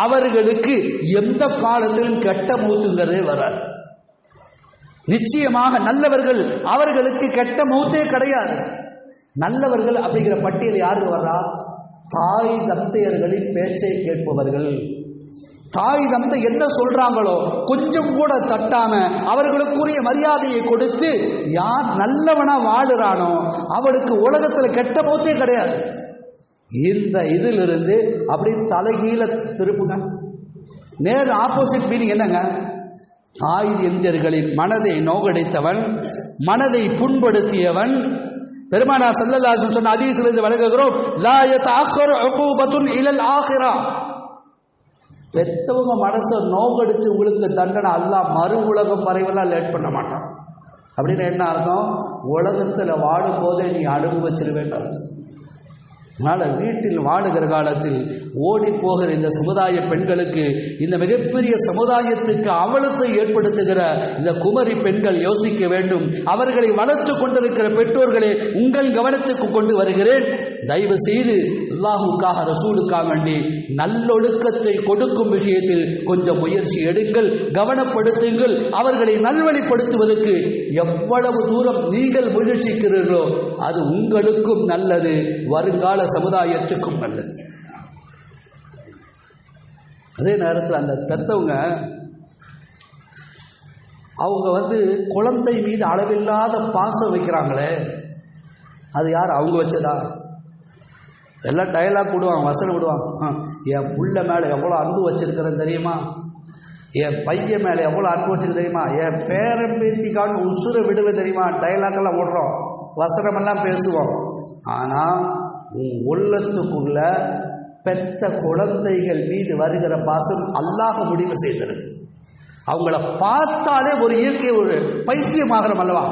அவர்களுக்கு எந்த காலத்திலும் கெட்ட மௌத்துங்கிறதே வராது. நிச்சயமாக நல்லவர்கள், அவர்களுக்கு கெட்ட மௌத்தே கிடையாது. நல்லவர்கள் அப்படிங்கிற பட்டியல் யாருக்கு வர்றா? தாய் தந்தையர்களின் பேச்சை கேட்பவர்கள். தாய் தந்தை என்ன சொல்றாங்களோ கொஞ்சம் கூட தட்டாம அவர்களுக்குரிய மரியாதையை கொடுத்து யார் நல்லவனா வாழுறானோ அவளுக்கு உலகத்துல கெட்ட மௌத்தே கிடையாது. இந்த இதிலிருந்து அப்படி தலைகீழ திருப்புங்க. நேர் ஆப்போசிட் மீனிங் என்னங்க? தாய் தந்தையர்களின் மனதை நோகடித்தவன், மனதை புண்படுத்தியவன். பெருமானார் ஸல்லல்லாஹு அலைஹி வஸல்லம் சொன்ன ஹதீஸிலிருந்து விளக்குகிறோம், லா யதஅக்கரு உகூபத்துன் இலல் ஆகிரா. பெத்தவங்க மனசை நோகடிச்சு உங்களுக்கு தண்டனை அல்லாஹ் மறு உலகம் வரைவெல்லாம் லேட் பண்ண மாட்டான். அப்படின்னு என்ன அர்த்தம்? உலகத்தில் வாழும் போதே நீ அனுபவிச்சிருவேன் அர்த்தம். அதனால் வீட்டில் வாழுகிற காலத்தில் ஓடி போகிற இந்த சமுதாய பெண்களுக்கு, இந்த மிகப்பெரிய சமுதாயத்துக்கு அவலத்தை ஏற்படுத்துகிற இந்த குமரி பெண்கள் யோசிக்க வேண்டும். அவர்களை வளர்த்து கொண்டிருக்கிற பெற்றோர்களே, உங்கள் கவனத்துக்கு கொண்டு வருகிறேன். தயவு செய்து அல்லாஹுக்காக ரசூலுக்காக வேண்டி நல்லொழுக்கத்தை கொடுக்கும் விஷயத்தில் கொஞ்சம் முயற்சி எடுங்கள், கவனப்படுத்துங்கள். அவர்களை நல்வழிப்படுத்துவதற்கு எவ்வளவு தூரம் நீங்கள் முயற்சிக்கிறீர்களோ அது உங்களுக்கும் நல்லது, வருங்கால சமுதாயத்துக்கும் நல்லது. அதே நேரத்தில் அந்த பெற்றவங்க அவங்க குழந்தை மீது அளவில்லாத பாசம் வைக்கிறாங்களே, அது யார்? அவங்க வச்சதா? எல்லாம் டயலாக் விடுவாங்க, வசனம் விடுவாங்க. என் புள்ள மேலே எவ்வளோ அன்பு வச்சிருக்கிறேன் தெரியுமா, என் பையன் மேலே எவ்வளோ அன்பு வச்சிருக்கு தெரியுமா, என் பேரன் பேத்திக்கான உசுரை விடுவேன் தெரியுமா. டயலாக்கெல்லாம் விடுறோம், வசனமெல்லாம் பேசுவோம். ஆனால் உன் உள்ளத்துக்குள்ள பெத்த குழந்தைகள் மீது வருகிற பாசம் அல்லாஹ் முடிவு செய்கிறது. அவங்கள பார்த்தாலே ஒரு இயற்கை ஒரு பைத்தியமாகறம் அல்லவா.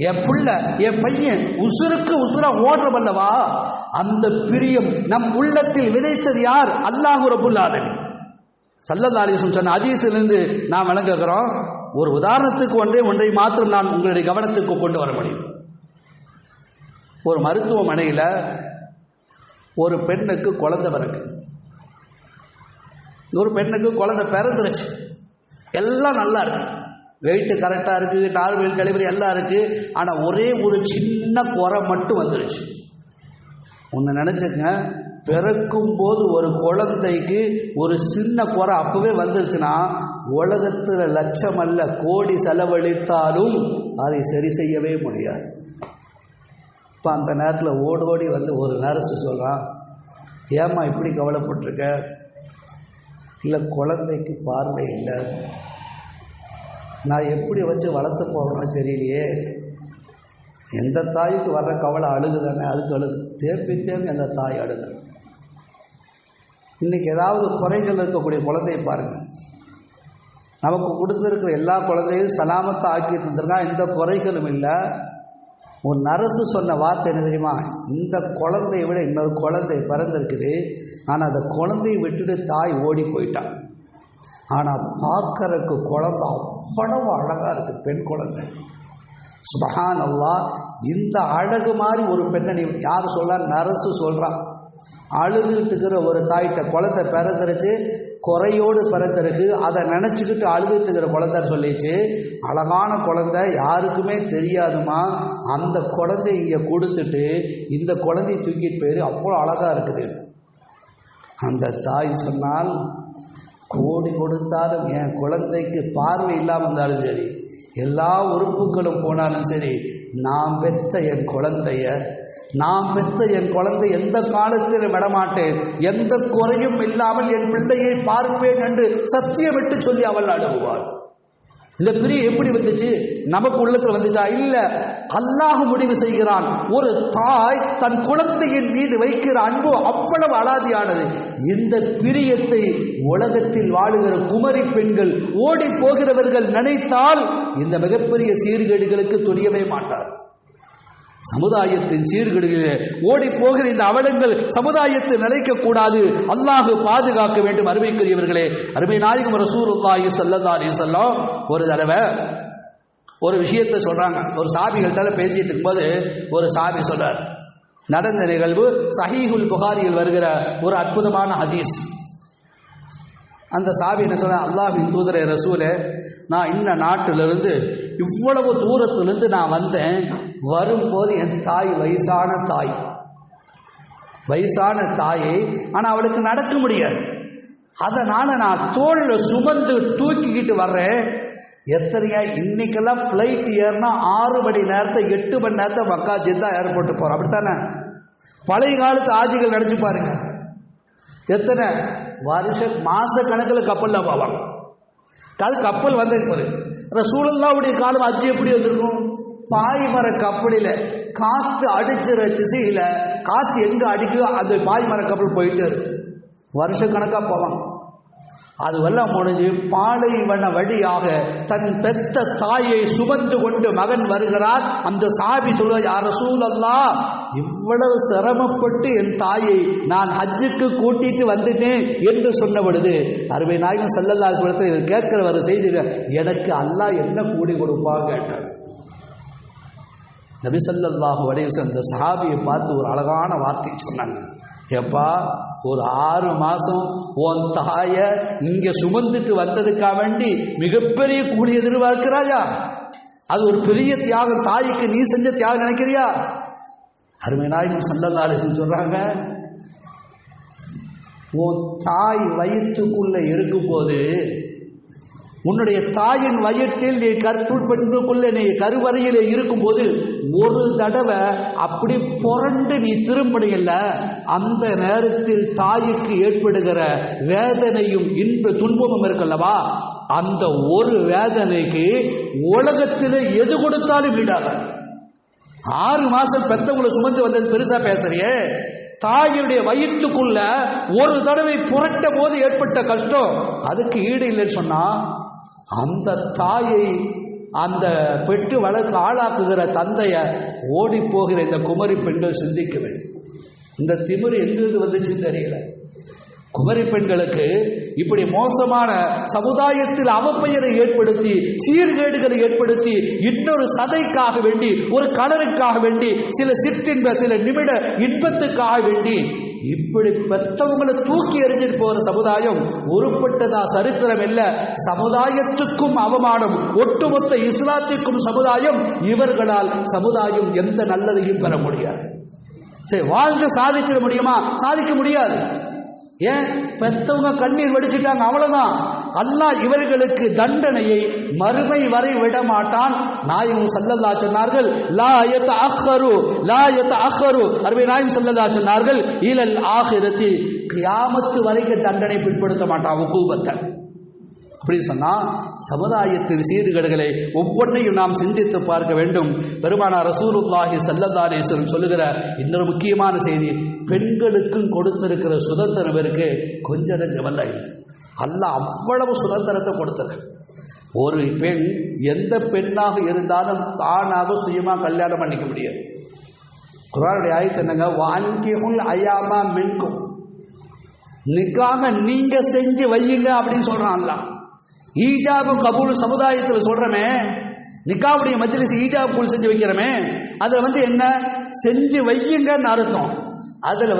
என் புள்ள என் பையன் உசுருக்கு உசுரா ஓடுறோம் அல்லவா. அந்த பிரியம் நம் உள்ளத்தில் விதைத்தது யார்? அல்லாஹ் ரப்புல் ஆலமீன். ஸல்லல்லாஹு அலைஹி வஸல்லம் சொன்ன ஹதீஸிலிருந்து நாம் விளங்குகிறோம். ஒரு உதாரணத்துக்கு ஒன்றை மாத்திரம் நான் உங்களுடைய கவனத்துக்கு கொண்டு வர முடியும். ஒரு மருத்துவமனையில் ஒரு பெண்ணுக்கு குழந்தை பிறகு, ஒரு பெண்ணுக்கு குழந்தை பிறந்துருச்சு. எல்லாம் நல்லா இருக்கு, வெயிட்டு கரெக்டாக இருக்குது, நார்மல் டெலிவரி எல்லாம் இருக்குது. ஆனால் ஒரே ஒரு சின்ன குறை மட்டும் வந்துருச்சு. ஒன்று நினச்சிங்க, பிறக்கும் போது ஒரு குழந்தைக்கு ஒரு சின்ன குறை அப்போவே வந்துருச்சுன்னா உலகத்தில் லட்சம் அல்ல கோடி செலவழித்தாலும் அதை சரி செய்யவே முடியாது. இப்போ அந்த நேரத்தில் ஓடி ஒரு நர்ஸு சொல்கிறான், ஏம்மா இப்படி கவலைப்பட்டிருக்க? இல்லை, குழந்தைக்கு பார்வை இல்லை, நான் எப்படி வச்சு வளர்த்து போகணும்னு தெரியலையே. எந்த தாய்க்கு வர்ற கவலை அழுகு தானே, அதுக்கு அழுது தேம்பி அந்த தாய் அழுது. இன்றைக்கி ஏதாவது குறைகள் இருக்கக்கூடிய குழந்தையை பாருங்கள். நமக்கு கொடுத்துருக்கிற எல்லா குழந்தையும் சலாமத்தை ஆக்கி தந்துருங்க, எந்த குறைகளும் இல்லை. ஒரு நர்ஸு சொன்ன வார்த்தை என்ன தெரியுமா? இந்த குழந்தையை விட இன்னொரு குழந்தை பிறந்திருக்குது, ஆனால் அந்த குழந்தையை விட்டுட்டு தாய் ஓடி போயிட்டான். ஆனால் பார்க்கறதுக்கு குழந்தை அவ்வளவு அழகாக இருக்குது, பெண் குழந்தை. சுப்ஹானல்லாஹ். இந்த அழகு மாதிரி ஒரு பெண்ணை நீ யார் சொல்கிறா? நர்ஸு சொல்கிறான். அழுதுகிட்டுக்கிற ஒரு தாய்கிட்ட குழந்தை பிறந்துருச்சு, குறையோடு பிறந்திருக்கு, அதை நினச்சிக்கிட்டு அழுதுட்டு இருக்கிற குழந்தைன்னு சொல்லிச்சு, அழகான குழந்தை யாருக்குமே தெரியாதுமா, அந்த குழந்தை இங்கே கொடுத்துட்டு இந்த குழந்தையை தூக்கிட்டு போயிரு, அவ்வளோ அழகாக இருக்குது. அந்த தாய் சொன்னால், கோடி கொடுத்தாலும் என் குழந்தைக்கு பார்வை இல்லாமல் இருந்தாலும் சரி, எல்லா உறுப்புகளும் போனாலும் சரி, நான் பெற்ற என் குழந்தை எந்த காலத்தில் விடமாட்டேன், எந்த குறையும் இல்லாமல் என் பிள்ளையை பார்ப்பேன் என்று சத்தியமிட்டு சொல்லி அவள் அழுவாள். இந்த பிரியம் எப்படி வந்துச்சு? நமக்கு உள்ளத்தில் வந்துச்சா? இல்ல, அல்லாஹ் முடிவு செய்கிறான். ஒரு தாய் தன் குழந்தையின் மீது வைக்கிற அன்பு அவ்வளவு அலாதியானது. இந்த பிரியத்தை உலகத்தில் வாழுகிற குமரி பெண்கள், ஓடி போகிறவர்கள் நினைத்தால் இந்த மிகப்பெரிய சீர்கேடுகளுக்கு துணியவே மாட்டார். சமுதாயத்தின் சீர்கேடுகளிலே ஓடி போகிற இந்த அவலங்கள் சமுதாயத்தில் நிலைக்கக்கூடாது. அல்லாஹ் பாதுகாக்க வேண்டும். அருமைக்குரியவர்களே, அருமை நாயகம் ரசூலுல்லாஹி ஸல்லல்லாஹு அலைஹி வஸல்லம் ஒரு தடவை ஒரு விஷயத்தை சொல்றாங்க. ஒரு சாபிகள்கிட்ட பேசிட்டு இருக்கும்போது ஒரு சாபி சொல்றார், நடந்த நிகழ்வு சஹீஹுல் புகாரியில் வருகிற ஒரு அற்புதமான ஹதீஸ். அந்த சாபி என்ன சொல்ற, அல்லாஹ்வின் தூதரே ரசூலே, நான் இந்த நாட்டிலிருந்து இவ்வளவு தூரத்திலிருந்து நான் வந்தேன். வரும்போது என் தாய் வயசான தாயை, ஆனால் அவளுக்கு நடக்க முடியாது. அதனால நான் தோளில் சுமந்து தூக்கிக்கிட்டு வர்றேன். எத்தனையா இன்னைக்கெல்லாம் ஃப்ளைட் ஏறினா 6 மணி நேரத்தை 8 மணி நேரத்தை மக்கா ஜித்தா ஏர்போர்ட்டு போகிறோம், அப்படித்தானே? பழைய காலத்து ஆட்சிகள் நினச்சி பாருங்க, எத்தனை மாச கணக்கில் கப்பலில் போவாங்க. அது கப்பல் வந்ததுக்கு பிறகு ரசூலுல்லாஹ்வுடைய காலம் அஜி எப்படி வந்திருக்கும்? பாய்மர கப்பலில் காற்று அடிச்சுற திசையில் காற்று எங்கே அடிக்குதோ அந்த பாய்மர கப்பல் போயிட்டு வருஷக்கணக்காக போவாங்க. அதுவெல்லாம் முடிஞ்சு பாலைவன வழியாக தன் பெத்த தாயை சுமந்து கொண்டு மகன் வருகிறார். அந்த சாபி சொல்ல, யா ரசூலல்லாஹ், இவ்வளவு சிரமப்பட்டு என் தாயை நான் ஹஜ்ஜுக்கு கூட்டிட்டு வந்துட்டேன் என்று சொன்ன பொழுது அருமை நாயகம் ஸல்லல்லாஹு அலைஹி வஸல்லம் கேட்கிற ஒரு செய்தி, எனக்கு அல்லாஹ் என்ன கூடி கொடுப்பாங்க கேட்டார். நபி ஸல்லல்லாஹு அலைஹி வஸல்லம் இந்த சஹாபியை பார்த்து ஒரு அழகான வார்த்தை சொன்னாங்க. எப்பா, ஒரு 6 மாதம் உன் தாயை இங்கே சுமந்துட்டு வந்ததுக்காக வேண்டி மிகப்பெரிய கூலி எதிர்பார்க்கிறாயா? அது ஒரு பெரிய தியாகம். தாய்க்கு நீ செஞ்ச தியாகம் நினைக்கிறியா? அருமை நாயகம் ஸல்லல்லாஹு அலைஹி வஸல்லம் சொல்றாங்க, உன் தாய் வயிற்றுக்குள்ள இருக்கும்போது, உன்னுடைய தாயின் வயிற்றில் நீ கற்புக்குள்ள நீ கருவறையிலே இருக்கும்போது ஒரு தடவை அப்படி புரண்டு நீ திரும்படியில்ல, அந்த நேரத்தில் தாய்க்கு ஏற்படுகிற வேதனையும் துன்பமும் இருக்கல்லவா, அந்த ஒரு வேதனைக்கு உலகத்தில் எது கொடுத்தாலும் ஈடாக. 6 மாசம் பெத்தவங்களை சுமந்து வந்தது பெருசா பேசுறியே, தாயுடைய வயிற்றுக்குள்ள ஒரு தடவை புரட்ட போது ஏற்பட்ட கஷ்டம் அதுக்கு ஈடு இல்லைன்னு சொன்னா, அந்த தாயை அந்த பெற்று வளர்த்து ஆளாக்குகிற தந்தைய ஓடி போகிற இந்த குமரி பெண்கள் சிந்திக்க வேண்டும். இந்த திமிரு எங்கிருந்து வந்துச்சுன்னு தெரியல. குமரி பெண்களுக்கு இப்படி மோசமான சமுதாயத்தில் அவப்பெயரை ஏற்படுத்தி, சீர்கேடுகளை ஏற்படுத்தி, இன்னொரு சதைக்காக வேண்டி, ஒரு கலருக்காக வேண்டி, சில சிற்றின்ப சில நிமிட இன்பத்துக்காக வேண்டி இப்படி பெற்றவங்களை தூக்கி எறிஞ்சிட்டு போகிற சமுதாயம் உருப்பட்டதா சரித்திரம் இல்லை. சமுதாயத்துக்கும் அவமானம், ஒட்டுமொத்த இஸ்லாத்திற்கும் சமுதாயம். இவர்களால் சமுதாயம் எந்த நல்லதையும் பெற முடியாது. சரி, வாழ்ந்து சாதிச்சிட முடியுமா? சாதிக்க முடியாது. ஏன்? பெத்தவங்க கண்ணீர் வடிச்சிட்டாங்க, அவ்வளவுதான். அல்லாஹ் இவர்களுக்கு தண்டனையை மறுமை வரை விட மாட்டான். நாயகம் ஸல்லல்லாஹு சொன்னார்கள், லா யதஅக்கரு அருமை நாயகம் ஸல்லல்லாஹு சொன்னார்கள், இலல் ஆகிரத்தி, கியாமத்து வரைக்கும் தண்டனை பிற்படுத்த மாட்டான், உகூபத்தன். அப்படி சொன்னால் சமுதாயத்தின் சீர்கேடுகளை ஒவ்வொன்றையும் நாம் சிந்தித்து பார்க்க வேண்டும். பெருமானார் ரசூலுல்லாஹி ஸல்லல்லாஹு அலைஹி வஸல்லம் சொல்லுகிற இன்னொரு முக்கியமான செய்தி, பெண்களுக்கும் கொடுத்திருக்கிற சுதந்திரம் இருக்கு, கொஞ்ச நெஞ்சமல்ல. அல்லாஹ் அவ்வளவு சுதந்திரத்தை கொடுத்தது. ஒரு பெண் எந்த பெண்ணாக இருந்தாலும் தானாக சுயமாக கல்யாணம் பண்ணிக்க முடியாது. குர்ஆனுடைய ஆயத்து என்னங்க, வான்கிஹுல் அயாமா மின்கும், நிக்காக நீங்க செஞ்சு வையுங்க அப்படின்னு சொல்றான் அல்லாஹ். ஈஜாபு கபூல் சமுதாயத்தில் சொல்றமே, நிக்காவுடைய மஜ்லிஸ் ஈஜாப் கபூல் செஞ்சு வைக்கிறமே, அதில் என்ன செஞ்சு வையுங்கன்னு அர்த்தம். அதில்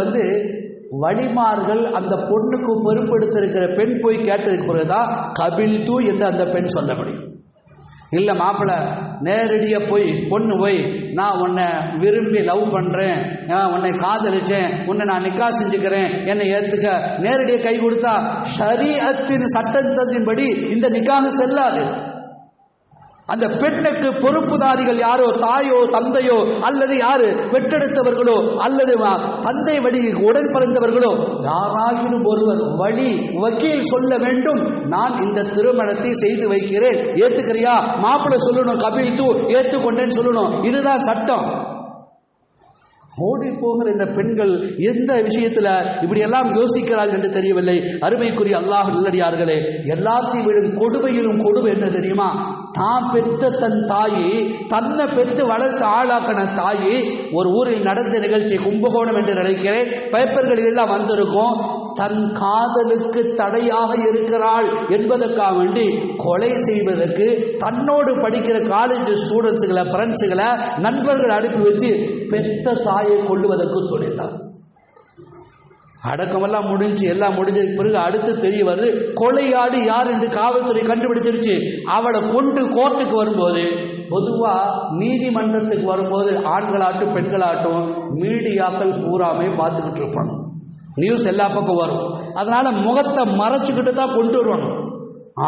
வழிமார்கள் அந்த பொண்ணுக்கு பொறுப்பெடுத்திருக்கிற பெண் போய் கேட்டதுக்கு பிறகுதான் கபில்து என்று அந்த பெண் சொல்ல முடியும். இல்லை மாப்பிள்ளை நேரடியாக போய் பொண்ணு போய் நான் உன்னை விரும்பி லவ் பண்ணுறேன், உன்னை காதலிச்சேன், உன்னை நான் நிக்கா செஞ்சுக்கிறேன், என்னை ஏற்றுக்க நேரடியாக கை கொடுத்தா ஷரீஅத்தின் சட்டத்தின்படி இந்த நிக்காக செல்லாது. அந்த பெண்ணுக்கு பொறுப்புதாரிகள் யாரோ, தாயோ தந்தையோ அல்லது யாரு பெற்றெடுத்தவர்களோ அல்லது தந்தை வழி உடன் பிறந்தவர்களோ யாராகிலும் ஒருவர் வக்கீல் சொல்ல வேண்டும், நான் இந்த திருமணத்தை செய்து வைக்கிறேன், ஏத்துக்கிறியா? மாப்பிள்ளை சொல்லணும் கபில் தூ ஏற்றுக்கொண்டேன்னு சொல்லணும். இதுதான் சட்டம். ஓடி போகிற இந்த பெண்கள் எந்த விஷயத்தில் இப்படியெல்லாம் யோசிக்கிறார்கள் என்று தெரியவில்லை. அருமைக்குரிய அல்லாஹ் நல்லடியார்களே, எல்லாத்தையும் விடும் கொடுமையிலும் கொடுமை என்ன தெரியுமா? தான் பெற்ற தன் தாயி, தன்னை பெற்று வளர்த்து ஆளாக்கின தாயி, ஒரு ஊரில் நடந்த நிகழ்ச்சி, கும்பகோணம் என்று நினைக்கிறேன், பேப்பர்கள் எல்லாம் வந்திருக்கும், தன் காதலுக்கு தடையாக இருக்கிறாள் என்பதற்காக வேண்டி கொலை செய்வதற்கு தன்னோடு படிக்கிற காலேஜ் ஸ்டூடெண்ட்ஸுகளை, ஃப்ரெண்ட்ஸுகளை, நண்பர்கள் அனுப்பி வச்சு பெத்த தாயை கொள்ளுவதற்கு துணித்தார். அடக்கமெல்லாம் முடிஞ்சு எல்லாம் முடிஞ்சதுக்கு பிறகு அடுத்து தெரிய வருது கொலையாடி யார் என்று காவல்துறை கண்டுபிடிச்சிருச்சு. அவளை கொண்டு கோர்ட்டுக்கு வரும்போது, பொதுவாக நீதிமன்றத்துக்கு வரும்போது ஆண்களாட்டும் பெண்களாட்டும் மீடியாக்கள் பூராமே பார்த்துக்கிட்டு இருப்பாங்க, நியூஸ் எல்லா பக்கம் வரும், அதனால முகத்தை மறைச்சுக்கிட்டு தான் கொண்டு வருவாங்க.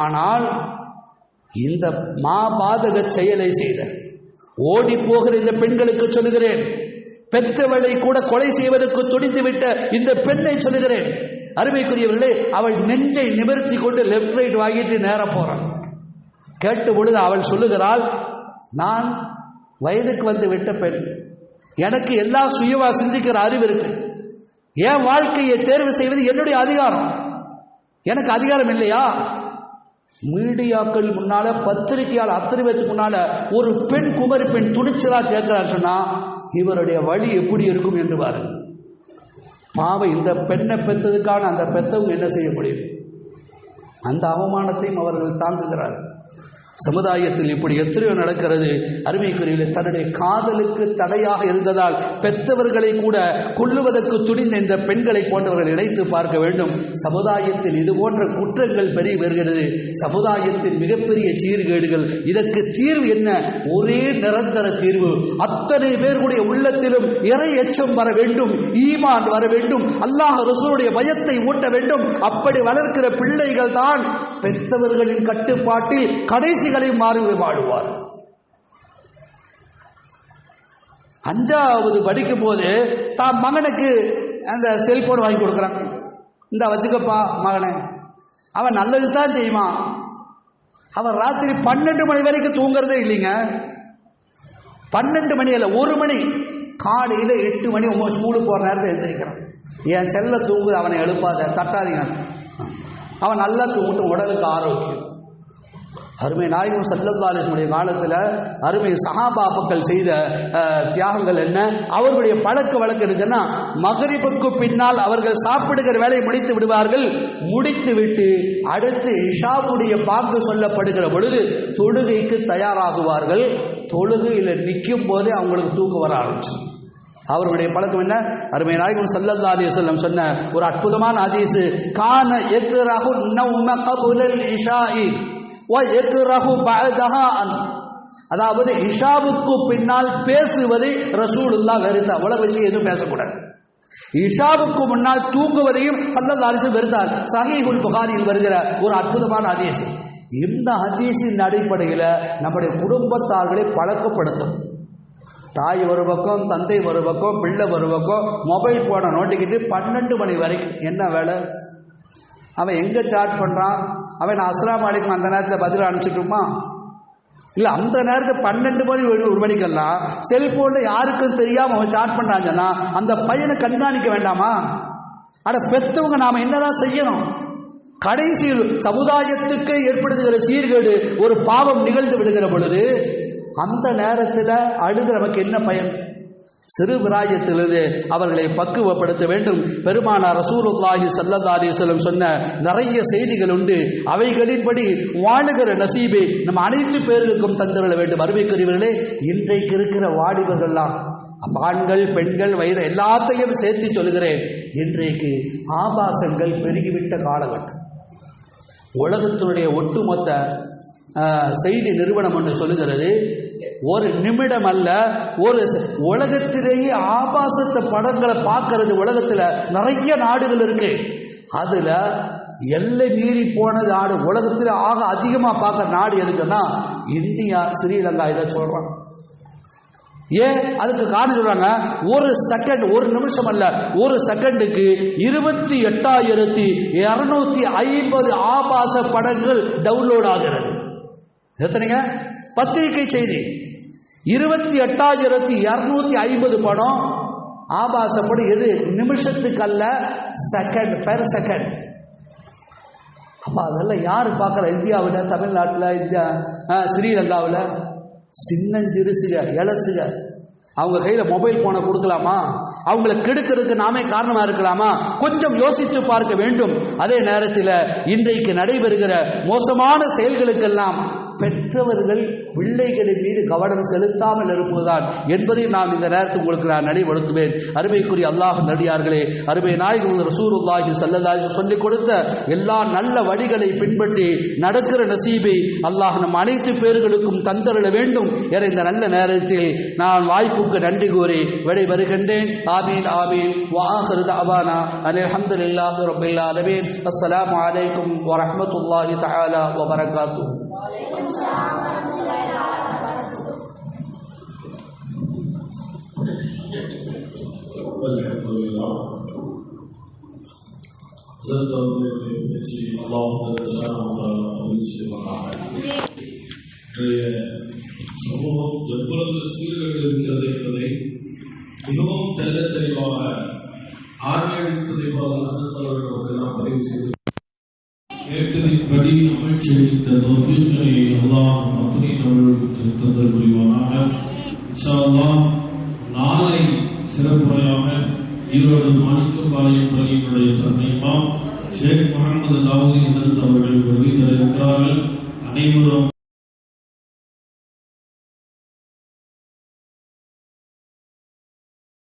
ஆனால் இந்த மாபாதக செயலை செய்த ஓடி போகிற இந்த பெண்களுக்கு சொல்லுகிறேன், பெற்றவளை கூட கொலை செய்வதற்கு துடித்துவிட்ட இந்த பெண்ணை சொல்லுகிறேன், அருமைக்குரியவர்களே, அவள் நெஞ்சை நிமிர்த்தி கொண்டு லெப்ட் ரைட் வாங்கிட்டு நேர போறான். கேட்ட பொழுது அவள் சொல்லுகிறாள், நான் வயதுக்கு வந்து விட்ட பெண், எனக்கு எல்லா சுயமா சிந்திக்கிற அறிவு இருக்கு, என் வாழ்க்கையை தேர்வு செய்வது என்னுடைய அதிகாரம், எனக்கு அதிகாரம் இல்லையா? மீடியாக்கள் முன்னால, பத்திரிகையால் அத்தனை பேருக்கு முன்னால ஒரு பெண், குமரி பெண் துணிச்சலா கேட்கிறார் சொன்னா இவருடைய வழி எப்படி இருக்கும் என்று பாருங்கள். பாவம், இந்த பெண்ணை பெற்றதுக்கான அந்த பெற்றவங்க என்ன செய்ய முடியும்? அந்த அவமானத்தையும் அவர்கள் தாங்குகிறார்கள். சமுதாயத்தில் இப்படி எத்தனையோ நடக்கிறது. அருமைக்குரியவர்களே, தன்னுடைய காதலுக்கு தடையாக இருந்ததால் பெற்றவர்களை கூட கொல்லுவதற்கு துணிந்த இந்த பெண்களை போன்றவர்கள் நினைத்து பார்க்க வேண்டும். சமுதாயத்தில் இது போன்ற குற்றங்கள் பெருகி வருகிறது. சமுதாயத்தின் மிகப்பெரிய சீர்கேடுகள். இதற்கு தீர்வு என்ன? ஒரே நிரந்தர தீர்வு. அத்தனை பேருடைய உள்ளத்திலும் இறை எச்சம் வர வேண்டும், ஈமான் வர வேண்டும், அல்லாஹ் ரசூலுடைய பயத்தை ஊட்ட வேண்டும். அப்படி வளர்க்கிற பிள்ளைகள் தான் பெற்றவர்களின் கட்டுப்பாட்டில் கடைசிகளை மாறி வாழுவார். 5வது படிக்கும் போது தான் மகனுக்கு அந்த செல்போன் வாங்கி கொடுக்குறாங்க, இந்த வச்சுக்கப்பா மகனை, அவன் நல்லது தான் செய்வான். அவன் ராத்திரி 12 மணி வரைக்கும் தூங்குறதே இல்லைங்க. 12 மணி அல்ல, 1 மணி, காலையில் 8 மணி ஸ்கூலுக்கு போகிற நேரத்தை எழுந்திருக்கிறான். என் செல்ல தூங்குது, அவனை எழுப்பாத, தட்டாதீங்க, அவன் நல்லா தூங்கட்டும், உடலுக்கு ஆரோக்கியம். அருமை நாயகம் ஸல்லல்லாஹு அலைஹி வஸல்லம் காலத்தில் அருமை சஹாபாக்கள் செய்த தியாகங்கள் என்ன? அவர்களுடைய பழக்க வழக்கம் என்னன்னா, மகரிபுக்கு பின்னால் அவர்கள் சாப்பிடுகிற வேலையை முடித்து விடுவார்கள். முடித்து விட்டு அடுத்து இஷாவுடைய பாங்கு சொல்லப்படுகிற பொழுது தொழுகைக்கு தயாராகுவார்கள். தொழுகையில் நிற்கும் போதே அவங்களுக்கு தூக்கம் வர ஆரம்பிச்சு. அவருடைய பழக்கம் என்ன? அருமை நாயகம் ஸல்லல்லாஹு அலைஹி வஸல்லம் சொன்ன ஒரு அற்புதமான ஹதீஸ், கான யக்ரஹு நௌம கப்லல் இஷாஇ வ யக்ரஹு பஅதஹா, அதாவது இஷாவுக்கு பின்னால் பேசுவதை ரசூலுல்லாஹ் வெறுத்தார். உலக விஷயம் எதுவும் பேசக்கூடாது. இஷாவுக்கு முன்னால் தூங்குவதையும் ஸல்லல்லாஹு அலைஹி வஸல்லம் வெறுத்தார். ஸஹீஹுல் புகாரியில் வருகிற ஒரு அற்புதமான ஹதீஸ். இந்த ஹதீஸின் அடிப்படையில் நம்முடைய குடும்பத்தார்களை பழக்கப்படுத்தும். தாய் ஒரு பக்கம், தந்தை ஒரு பக்கம், பிள்ளை ஒரு பக்கம், மொபைல் போனை நோண்டிக்கிட்டு 12 மணி வரைக்கும் என்ன வேலை? அவன் எங்கே சாட் பண்ணுறான்? அவன் அஸ்ஸலாமு அலைக்கும் அந்த நேரத்தில் பதில் அனுப்பிச்சிட்டுமா? இல்லை, அந்த நேரத்தில் 12 மணி 1 மணிக்கெல்லாம் செல்போனில் யாருக்கும் தெரியாமல் அவன் சாட் பண்ணுறாங்கன்னா அந்த பையனை கண்காணிக்க வேண்டாமா? ஆனால் பெற்றவங்க நாம் என்னதான் செய்யணும்? கடைசியில் சமுதாயத்துக்கு ஏற்படுத்துகிற சீர்கேடு, ஒரு பாவம் நிகழ்ந்து விடுகிற பொழுது அந்த நேரத்தில் அழுது நமக்கு என்ன பயன்? சிறு பிராயத்திலிருந்து அவர்களை பக்குவப்படுத்த வேண்டும். பெருமானார் ரசூலுல்லாஹி ஸல்லல்லாஹு அலைஹி வஸல்லம் சொன்ன நிறைய செய்திகள் உண்டு. அவைகளின்படி வாழுகிற நசீபை நம் அனைத்து பேர்களுக்கும் தந்துவிட வேண்டும். அருமைக்குரியவர்களே, இன்றைக்கு இருக்கிற வாலிபர்கள்லாம் ஆண்கள் பெண்கள் வயது எல்லாத்தையும் சேர்த்து சொல்கிறேன். இன்றைக்கு ஆபாசங்கள் பெருகிவிட்ட காலகட்டம். உலகத்தினுடைய ஒட்டுமொத்த செய்தி நிறுவனம் ஒன்று சொல்லுகிறது, ஒரு நிமிடம் அல்ல, ஒரு உலகத்திலேயே ஆபாசத்தை படங்களை பார்க்கறது உலகத்தில் நிறைய நாடுகள் இருக்கு. அதுல எல்லை மீறி போன நாடு, உலகத்தில் ஆக அதிகமாக பார்க்குற நாடு எதுக்குன்னா இந்தியா, ஸ்ரீலங்கா. இதை சொல்றாங்க. ஏன் அதுக்கு காரணம் சொல்றாங்க, ஒரு செகண்ட், ஒரு நிமிஷம் அல்ல, ஒரு செகண்டுக்கு 28,250 ஆபாச படங்கள் டவுன்லோட் ஆகிறது. எத்தனைங்க? பத்திரிகை செய்தி 28,250 படம் ஆபாச படம். எது? நிமிஷத்துக்கு அல்ல, செகண்ட், பெர் செகண்ட். அப்ப அதெல்லாம் யாரு பார்க்கற? இந்தியாவில், தமிழ்நாட்டில், இந்தியா, ஸ்ரீலங்காவில் சின்னஞ்சிறுசுக இளசுக அவங்க கையில் மொபைல் போனை கொடுக்கலாமா? அவங்களை கெடுக்கிறதுக்கு நாமே காரணமாக இருக்கலாமா? கொஞ்சம் யோசித்து பார்க்க வேண்டும். அதே நேரத்தில் இன்றைக்கு நடைபெறுகிற மோசமான செயல்களுக்கெல்லாம் பெற்றவர்கள் பிள்ளைகளின் மீது கவனம் செலுத்தாமல் இருப்பதுதான் என்பதை நான் இந்த நேரத்தில் உங்களுக்கு நான் நினைவுபடுத்துவேன். அருமைக்குரிய அல்லாஹ் நடிகார்களே, அருமை நாயகம் ரசூலுல்லாஹி ஸல்லல்லாஹு அலைஹி வஸல்லம் சொல்லிக் கொடுத்த எல்லா நல்ல வழிகளை பின்பற்றி நடக்கிற நசீபை அல்லாஹ் நம் அனைத்து பேர்களுக்கும் தந்தருள வேண்டும் என இந்த நல்ல நேரத்தில் நான் வாய்ப்புக்கு நன்றி கூறி விடைபெறுகின்றேன். ஆமீன் ஆமீன். வஆகிரு தஅவானா அல்ஹம்துலில்லாஹி ரப்பில் ஆலமீன். அஸ்ஸலாமு அலைக்கும் வரஹ்மத்துல்லாஹி தஆலா வபரகாத்துஹு. சமூகம் எவ்வளவு சீர்கேடு இருக்கிறது என்பதை மிகவும் தெல்ல தெளிவாக ஆர்வத்தை நமக்கெல்லாம் பதிவு செய்து கேட்டதின்படி அமைச்சரித்த தௌஃபீகளை அல்லாஹ் அத்தனை அவர்களுக்கு தந்தல் புரிவானாக. இன்ஷா அல்லாஹ் நாளை சிறப்புரையாக ஈரோடு மாணிக்கம்பாளையம் பள்ளியினுடைய தன்மைமா ஷேக் முகமது லாவுதீன் அவர்கள் வருகை தர இருக்கிறார்கள். அனைவரும்